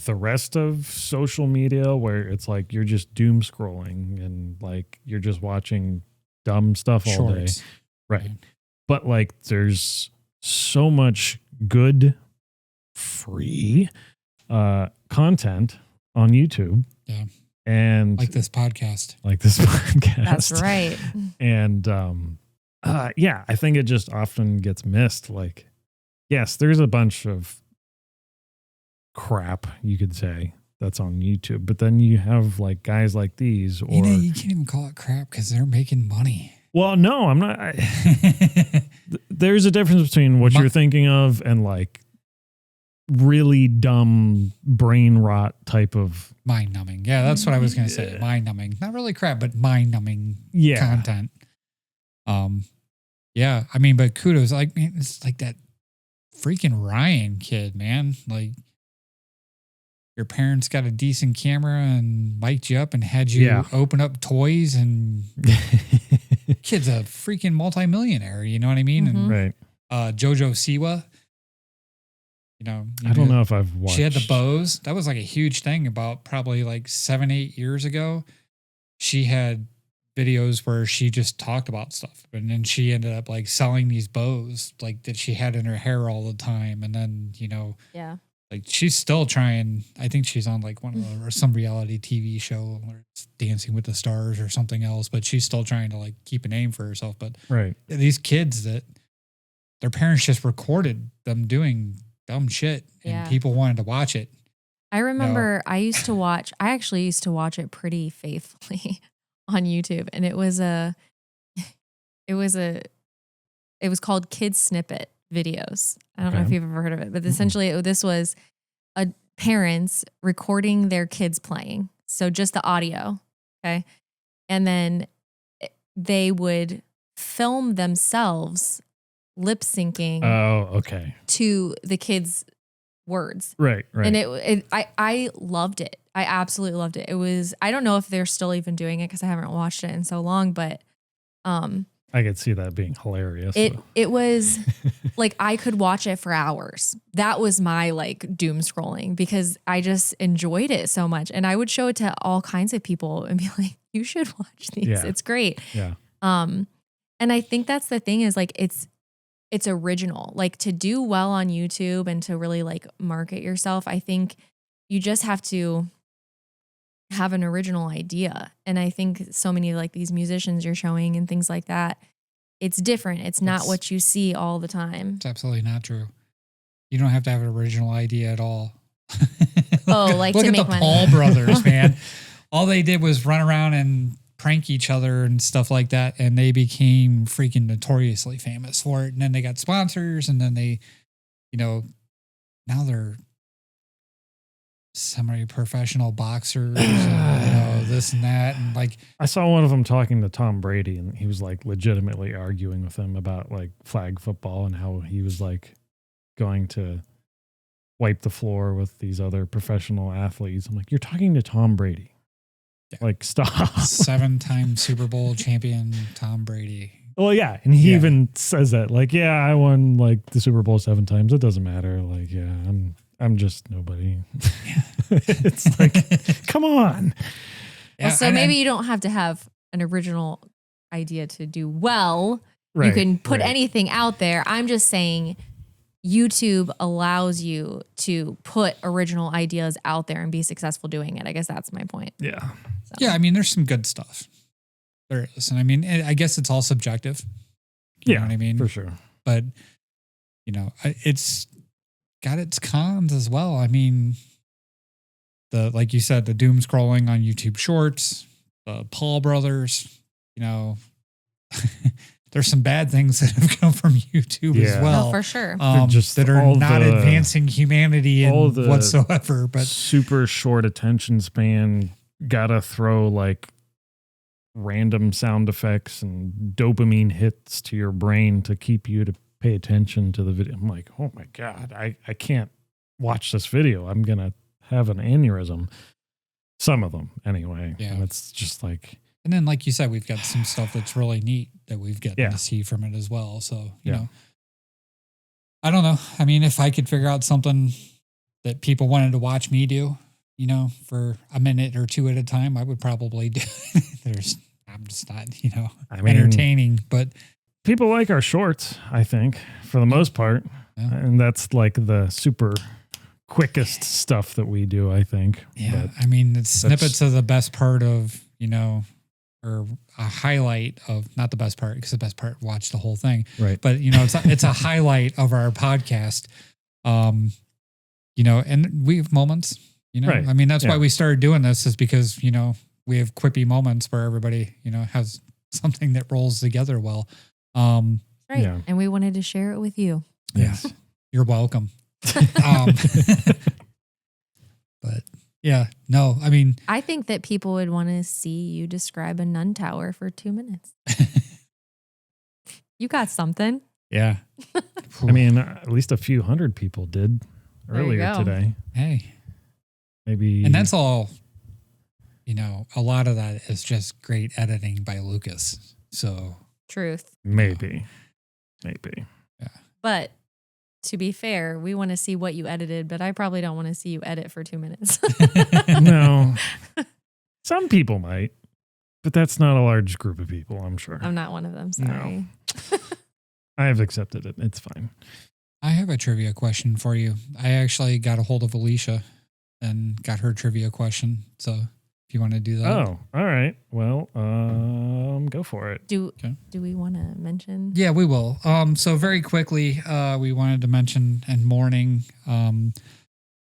the rest of social media, where it's like you're just doom scrolling and like you're just watching dumb stuff all Shorts. day. Right. But like there's so much good free content on YouTube. Yeah. And Like this podcast. That's right. And yeah, I think it just often gets missed. Like, yes, there's a bunch of crap, you could say, that's on YouTube, but then you have like guys like these, or You can't even call it crap because they're making money. well, no, I'm not. There's a difference between what you're thinking of and like really dumb brain rot type of Mind numbing. Yeah, that's what I was going to say. Mind numbing. Not really crap, but mind numbing content. Yeah. I mean, but kudos. Like, man, it's like that freaking Ryan kid, man. Like, your parents got a decent camera and mic'd you up and had you open up toys, and kid's a freaking multimillionaire. You know what I mean? Mm-hmm. right. And Jojo Siwa, I don't know if I've watched. She had the bows. That was like a huge thing about probably like 7-8 years ago. She had videos where she just talked about stuff, and then she ended up like selling these bows like that she had in her hair all the time. And then, Yeah. like she's still trying. I think she's on like or some reality TV show, or it's Dancing with the Stars or something else, but she's still trying to like keep a name for herself. But right. these kids that their parents just recorded them doing dumb shit, and people wanted to watch it. I remember I actually used to watch it pretty faithfully on YouTube, and it was called Kids Snippet Videos. I don't know if you've ever heard of it, but essentially this was parents recording their kids playing. So just the audio. Okay. And then they would film themselves lip syncing Oh, okay. to the kids' words. Right. And I loved it. I absolutely loved it. It was, I don't know if they're still even doing it because I haven't watched it in so long, but I could see that being hilarious. it was like I could watch it for hours. That was my like doom scrolling because I just enjoyed it so much. And I would show it to all kinds of people and be like, you should watch these. Yeah. It's great. Yeah. And I think that's the thing is like it's original. Like to do well on YouTube and to really like market yourself, I think you just have to have an original idea. And I think so many like these musicians you're showing and things like that, it's different. It's not what you see all the time. It's absolutely not true. You don't have to have an original idea at all. Look at to make the money. Paul brothers, man. All they did was run around and prank each other and stuff like that, and they became freaking notoriously famous for it. And then they got sponsors, and then they, now they're semi-professional boxers, and, this and that, and like I saw one of them talking to Tom Brady, and he was like legitimately arguing with him about like flag football and how he was like going to wipe the floor with these other professional athletes. I'm like, you're talking to Tom Brady. Yeah. Like, stop. 7-time Super Bowl champion Tom Brady. Well, yeah. And he even says that, like, yeah, I won like the Super Bowl 7 times. It doesn't matter. Like, yeah, I'm just nobody. It's like, come on. Well, so maybe you don't have to have an original idea to do well. Right, you can put right. anything out there. I'm just saying YouTube allows you to put original ideas out there and be successful doing it. I guess that's my point. Yeah. So. Yeah, I mean, there's some good stuff. There is. And I mean, I guess it's all subjective. You know what I mean? For sure. But, it's got its cons as well. I mean, like you said, the doom scrolling on YouTube Shorts, the Paul brothers, there's some bad things that have come from YouTube as well. No, for sure. Just that are not advancing humanity whatsoever. But super short attention span, gotta throw like random sound effects and dopamine hits to your brain to keep you to pay attention to the video. I'm like, oh my God, I can't watch this video. I'm going to have an aneurysm. Some of them anyway. Yeah. And it's just like. And then, like you said, we've got some stuff that's really neat that we've gotten to see from it as well. So, you know, I don't know. I mean, if I could figure out something that people wanted to watch me do, for a minute or two at a time, I would probably do it. I'm just not, entertaining, but people like our shorts, I think, for the most part. Yeah. And that's like the super quickest stuff that we do, I think. Yeah. I mean, it's snippets of the best part of, or a highlight of, not the best part, because the best part, watch the whole thing. Right. But, it's a highlight of our podcast. And we have moments, Right. I mean, that's why we started doing this, is because, we have quippy moments where everybody, has something that rolls together well. Right. Yeah. And we wanted to share it with you. Yes. You're welcome. But yeah, no, I mean, I think that people would want to see you describe a nun tower for 2 minutes. You got something. Yeah. I mean, at least a few hundred people did earlier today. Hey. Maybe. And that's all, a lot of that is just great editing by Lucas. So. Truth. Maybe. Yeah. But to be fair, we want to see what you edited, but I probably don't want to see you edit for 2 minutes. No. Some people might, but that's not a large group of people, I'm sure. I'm not one of them. Sorry. No. I have accepted it. It's fine. I have a trivia question for you. I actually got a hold of Alysha and got her trivia question. So if you want to do that. Oh, all right. Well, go for it. Do we want to mention? Yeah, we will. So very quickly, we wanted to mention in mourning,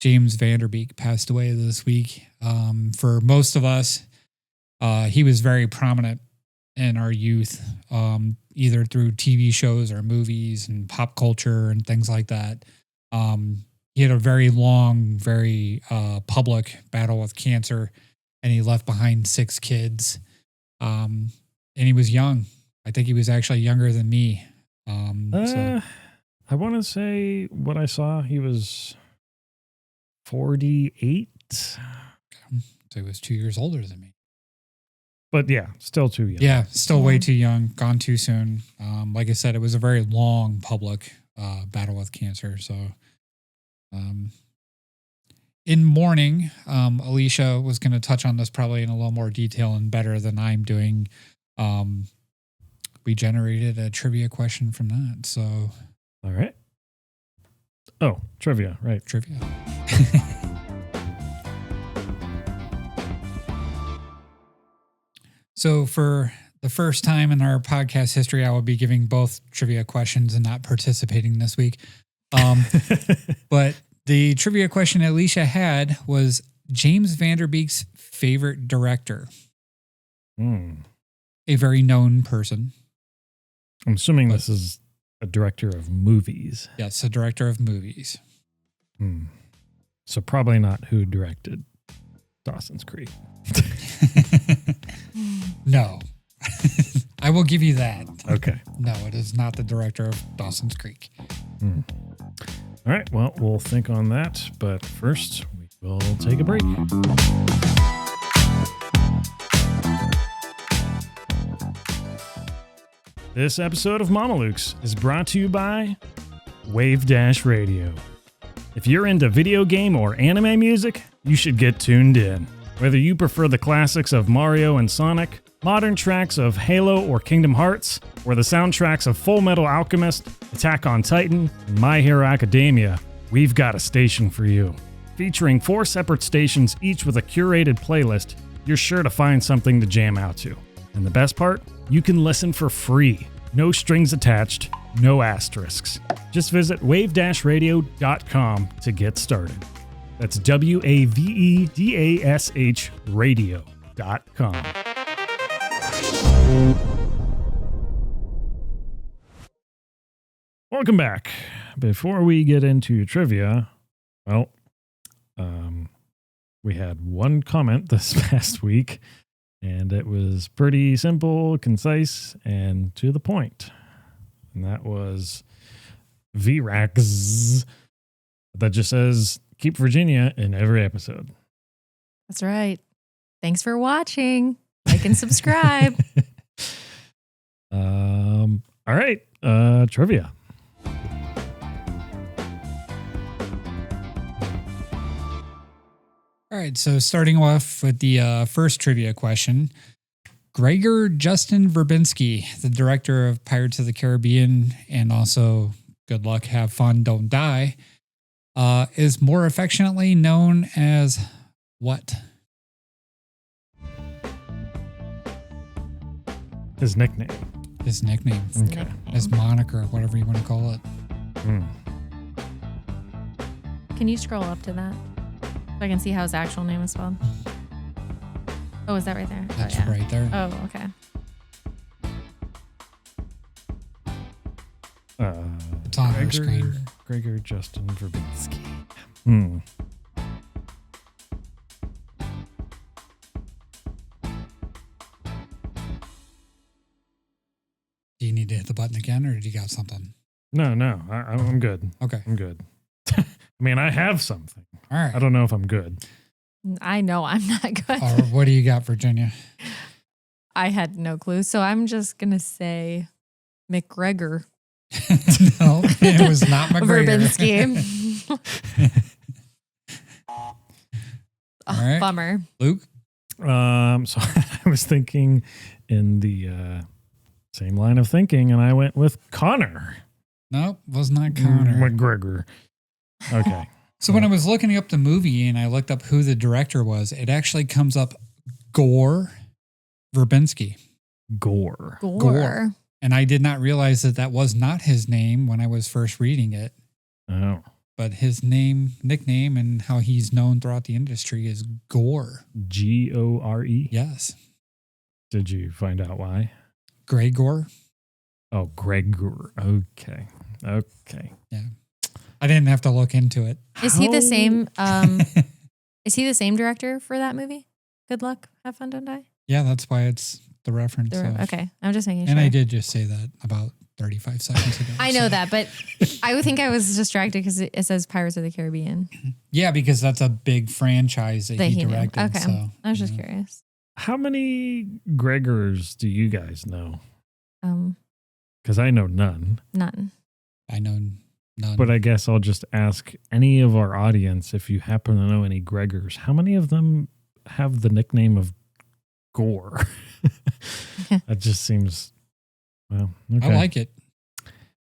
James Van Der Beek passed away this week. For most of us, he was very prominent in our youth, either through TV shows or movies and pop culture and things like that. He had a very long, very public battle with cancer, and he left behind 6 kids. And he was young. I think he was actually younger than me. I want to say what I saw, he was 48. So he was 2 years older than me. But yeah, still too young. Yeah, still way too young, gone too soon. Like I said, it was a very long public battle with cancer. So in mourning, Alysha was going to touch on this probably in a little more detail and better than I'm doing. We generated a trivia question from that. So, all right. Oh, trivia, right. Trivia. So for the first time in our podcast history, I will be giving both trivia questions and not participating this week. But the trivia question Alysha had was James Van Der Beek's favorite director. A very known person. I'm assuming this is a director of movies. Yes, a director of movies. So probably not who directed Dawson's Creek. No. I will give you that. Okay. No, it is not the director of Dawson's Creek. All right. Well, we'll think on that. But first, we will take a break. This episode of Mamalukes is brought to you by Wave Dash Radio. If you're into video game or anime music, you should get tuned in. Whether you prefer the classics of Mario and Sonic, modern tracks of Halo or Kingdom Hearts, or the soundtracks of Full Metal Alchemist, Attack on Titan, and My Hero Academia, we've got a station for you. Featuring 4 separate stations, each with a curated playlist, you're sure to find something to jam out to. And the best part? You can listen for free. No strings attached, no asterisks. Just visit wave-radio.com to get started. That's WAVEDASH radio.com. Welcome back. Before we get into trivia, well, we had one comment this past week, and it was pretty simple, concise, and to the point. And that was VRAX that just says, keep Virginia in every episode. That's right. Thanks for watching. Like and subscribe. All right. Trivia. All right, so starting off with the first trivia question. Gregor Justin Verbinski, the director of Pirates of the Caribbean and also Good Luck, Have Fun, Don't Die, is more affectionately known as what? His nickname. His nickname. Okay. His moniker, whatever you want to call it. Can you scroll up to that so I can see how his actual name is spelled? Oh, is that right there? That's oh, yeah. right there. Oh, okay. It's on our screen. Gregor Justin Verbinski. Do you need to hit the button again, or did you got something? No, I'm good. Okay. I'm good. I mean, I have something. All right. I don't know if I'm good. I know I'm not good. What do you got, Virginia? I had no clue, so I'm just going to say McGregor. No, it was not McGregor. Verbinski. All right. Bummer. Luke? So I was thinking in the same line of thinking, and I went with Connor. Nope, was not Connor. McGregor. Okay. So when I was looking up the movie and I looked up who the director was, it actually comes up Gore Verbinski. Gore. And I did not realize that was not his name when I was first reading it. Oh. But his nickname, and how he's known throughout the industry is Gore. Gore? Yes. Did you find out why? Gregor. Oh, Gregor. Okay. Yeah. I didn't have to look into it. Is he the same? Is he the same director for that movie? Good Luck, Have Fun, Don't Die. Yeah, that's why it's the reference. Okay, I'm just making sure. And I did just say that about 35 seconds ago. I know that, but I would think I was distracted because it says Pirates of the Caribbean. Yeah, because that's a big franchise that he directed. Okay, so, I was just curious. How many Gregors do you guys know? Because I know none. None. I know none. But I guess I'll just ask any of our audience, if you happen to know any Gregors, how many of them have the nickname of Gore? That just seems, well, okay. I like it.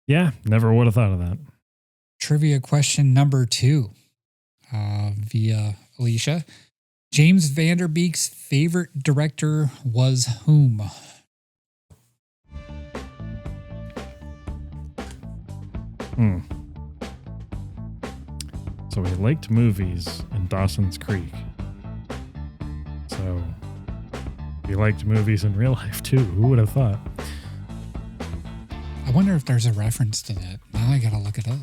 Yeah, never would have thought of that. Trivia question number 2 via Alysha. James Van Der Beek's favorite director was whom? So he liked movies in Dawson's Creek. So he liked movies in real life too. Who would have thought? I wonder if there's a reference to that. Now I gotta look it up.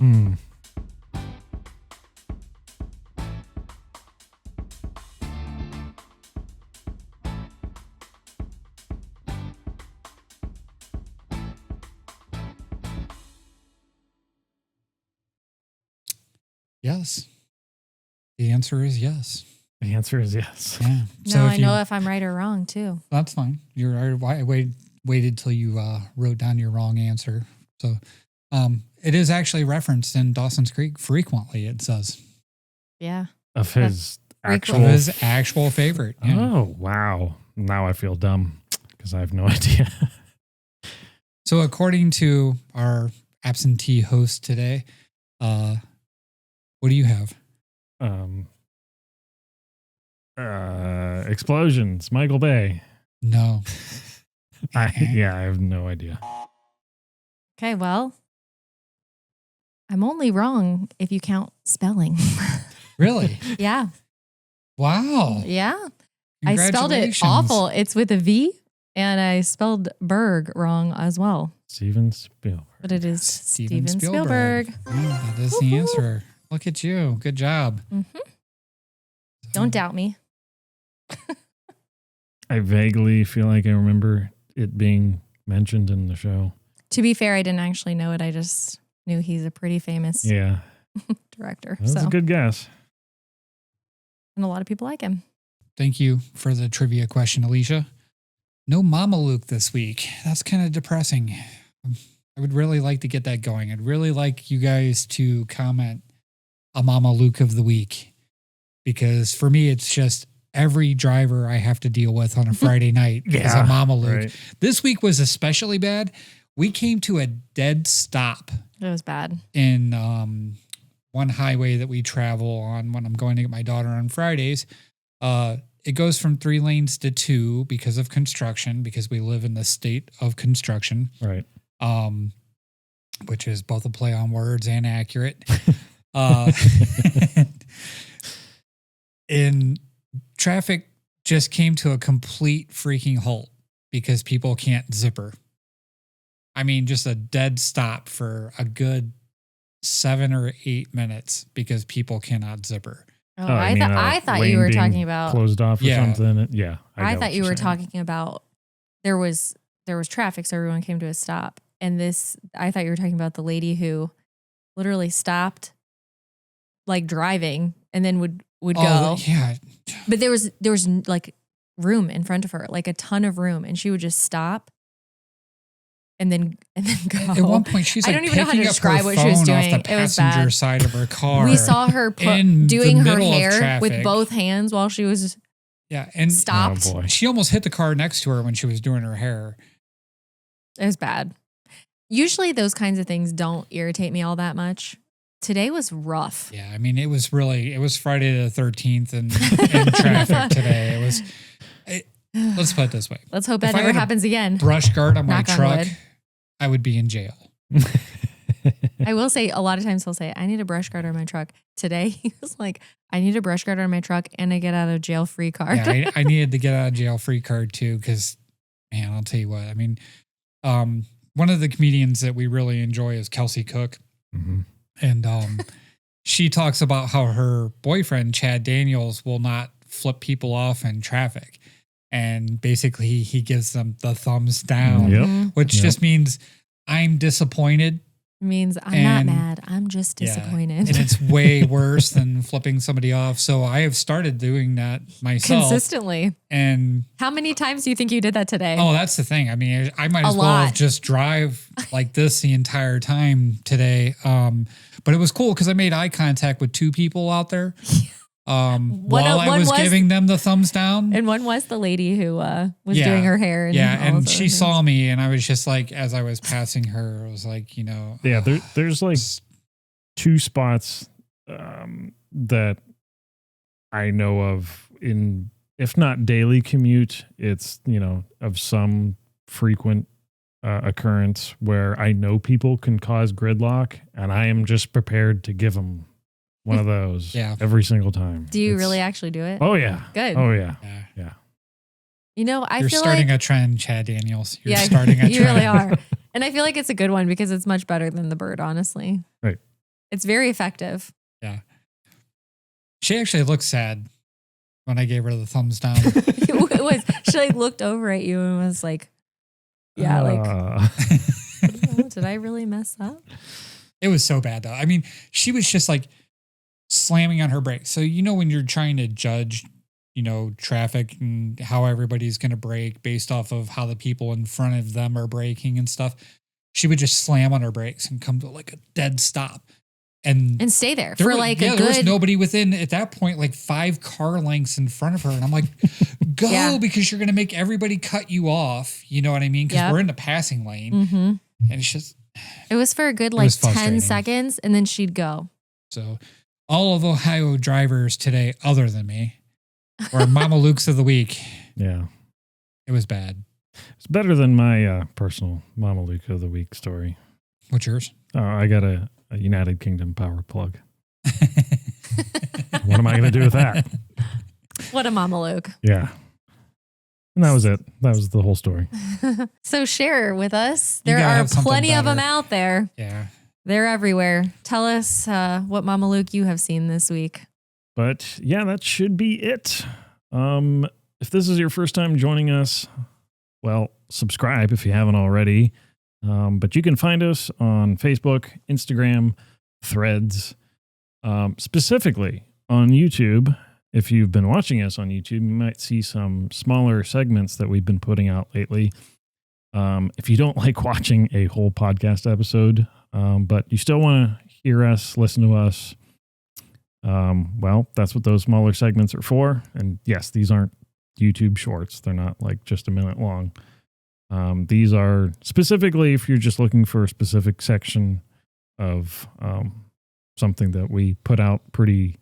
Yes. The answer is yes. The answer is yes. Yeah. No, I know if I'm right or wrong too. That's fine. I waited till you wrote down your wrong answer. So It is actually referenced in Dawson's Creek frequently, it says. Yeah. Of his actual favorite. Yeah. Oh, wow. Now I feel dumb because I have no idea. So according to our absentee host today, what do you have? Explosions, Michael Bay. No. I have no idea. Okay, well, I'm only wrong if you count spelling. Really? Yeah. Wow. Yeah. I spelled it Congratulations. awful. It's with a V, and I spelled Berg wrong as well. Steven Spielberg. But it is Steven Spielberg. Yeah, that is the answer. Look at you. Good job. Mm-hmm. Don't doubt me. I vaguely feel like I remember it being mentioned in the show. To be fair, I didn't actually know it. I just knew he's a pretty famous director. That was a good guess. And a lot of people like him. Thank you for the trivia question, Alysha. No Mamaluke this week. That's kind of depressing. I would really like to get that going. I'd really like you guys to comment a Mamaluke of the week, because for me, it's just every driver I have to deal with on a Friday night is a Mamaluke. Right. This week was especially bad. We came to a dead stop. It was bad. In one highway that we travel on when I'm going to get my daughter on Fridays. It goes from 3 lanes to 2 because of construction, because we live in the state of construction. Right. Which is both a play on words and accurate. And traffic just came to a complete freaking halt because people can't zipper. I mean, just a dead stop for a good 7 or 8 minutes because people cannot zipper. Oh, I thought you were talking about closed off or something. Yeah. I thought you were talking about there was traffic, so everyone came to a stop. And I thought you were talking about the lady who literally stopped, like driving, and then would go. Yeah. But there was like room in front of her, like a ton of room, and she would just stop. And then go. At one point, she's like, I don't even know how to picking up describe her what she was phone doing. off the It was passenger bad. side of her car. We saw her in doing the her middle of hair with traffic. both hands while she was and stopped. Oh boy. She almost hit the car next to her when she was doing her hair. It was bad. Usually those kinds of things don't irritate me all that much. Today was rough. Yeah, I mean, it was Friday the 13th and traffic today. Let's put it this way. Let's hope that If I never had a happens again. Brush guard on my Knock on truck, wood. I would be in jail. I will say a lot of times he'll say, I need a brush guard on my truck. Today he was like, I need a brush guard on my truck and a get out of jail free card. Yeah, I needed to get out of jail free card too, because, man, I'll tell you what. I mean, one of the comedians that we really enjoy is Kelsey Cook. Mm-hmm. And she talks about how her boyfriend, Chad Daniels, will not flip people off in traffic. And basically he gives them the thumbs down, Yep. which just means I'm disappointed. Means I'm not mad. I'm just disappointed. And it's way worse than flipping somebody off. So I have started doing that myself. Consistently. And how many times do you think you did that today? oh, that's the thing. I mean, I might as well lot. just drive like this the entire time today. But it was cool because I made eye contact with 2 people out there while I was giving them the thumbs down. And one was the lady who was doing her hair. And and she saw me, and I was just like, as I was passing her, I was like, you know. Yeah, there's like 2 spots that I know of in, if not daily commute, it's, of some frequent occurrence where I know people can cause gridlock, and I am just prepared to give them one of those every single time. Do you really actually do it? Oh, yeah. Good. Oh, yeah. Yeah. I You're feel starting like a trend, Chad Daniels. You're starting a trend. You really are. And I feel like it's a good one because it's much better than the bird, honestly. Right. It's very effective. Yeah. She actually looked sad when I gave her the thumbs down. It was. She like looked over at you and was like, yeah, like, oh, did I really mess up? It was so bad though. I mean, she was just like slamming on her brakes. So, when you're trying to judge, traffic and how everybody's going to brake based off of how the people in front of them are braking and stuff. she would just slam on her brakes and come to like a dead stop. And stay there there for was, like yeah, a there was good. nobody within at that point, like 5 car lengths in front of her. And I'm like, go Yeah. because you're going to make everybody cut you off. You know what I mean? Because Yep. we're in the passing lane. Mm-hmm. And it's just, It was for a good It like was 10 frustrating. seconds and then she'd go. so all of Ohio drivers today, other than me, were Mamalukes of the week. Yeah. It was bad. It's better than my personal Mamaluke of the week story. What's yours? I got a United Kingdom power plug. What am I going to do with that? What a Mamaluke. Yeah. And that was it. That was the whole story. So share with us. You There gotta are have something plenty of them better. out there. Yeah. They're everywhere. Tell us what Mamaluke you have seen this week. But yeah, that should be it. If this is your first time joining us, well, subscribe if you haven't already. But you can find us on Facebook, Instagram, Threads, specifically on YouTube. If you've been watching us on YouTube, you might see some smaller segments that we've been putting out lately. If you don't like watching a whole podcast episode, but you still want to hear us, listen to us, well, that's what those smaller segments are for. And yes, these aren't YouTube shorts. They're not like just a minute long. These are specifically if you're just looking for a specific section of something that we put out pretty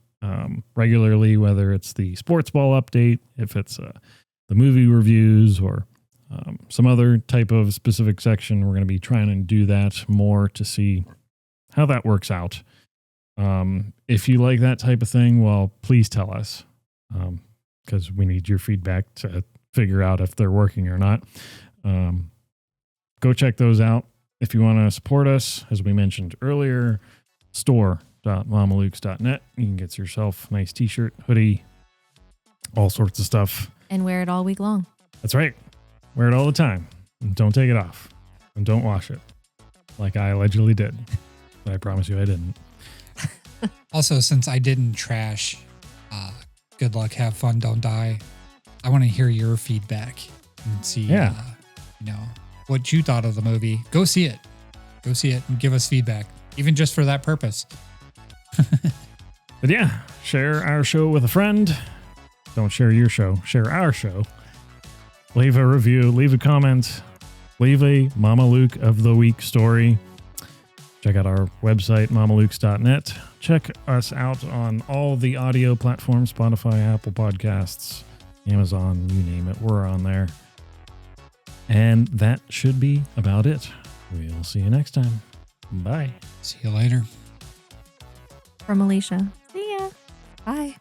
regularly, whether it's the Sportsball update, if it's the movie reviews, or some other type of specific section. We're going to be trying to do that more to see how that works out. If you like that type of thing, well, please tell us, because we need your feedback to figure out if they're working or not. Go check those out. If you want to support us, as we mentioned earlier, store.mamalukes.net. You can get yourself a nice t-shirt, hoodie, all sorts of stuff. And wear it all week long. That's right. Wear it all the time. And don't take it off. And don't wash it. Like I allegedly did. But I promise you I didn't. Also, since I didn't trash Good Luck, Have Fun, Don't Die, I want to hear your feedback and see what you thought of the movie. Go see it. Go see it and give us feedback, even just for that purpose. But yeah, share our show with a friend. Don't share your show. Share our show. Leave a review. Leave a comment. Leave a Mamaluke of the Week story. Check out our website, mamalukes.net. Check us out on all the audio platforms, Spotify, Apple Podcasts, Amazon, you name it. We're on there. And that should be about it. We'll see you next time. Bye. See you later. From Alysha. See ya. Bye.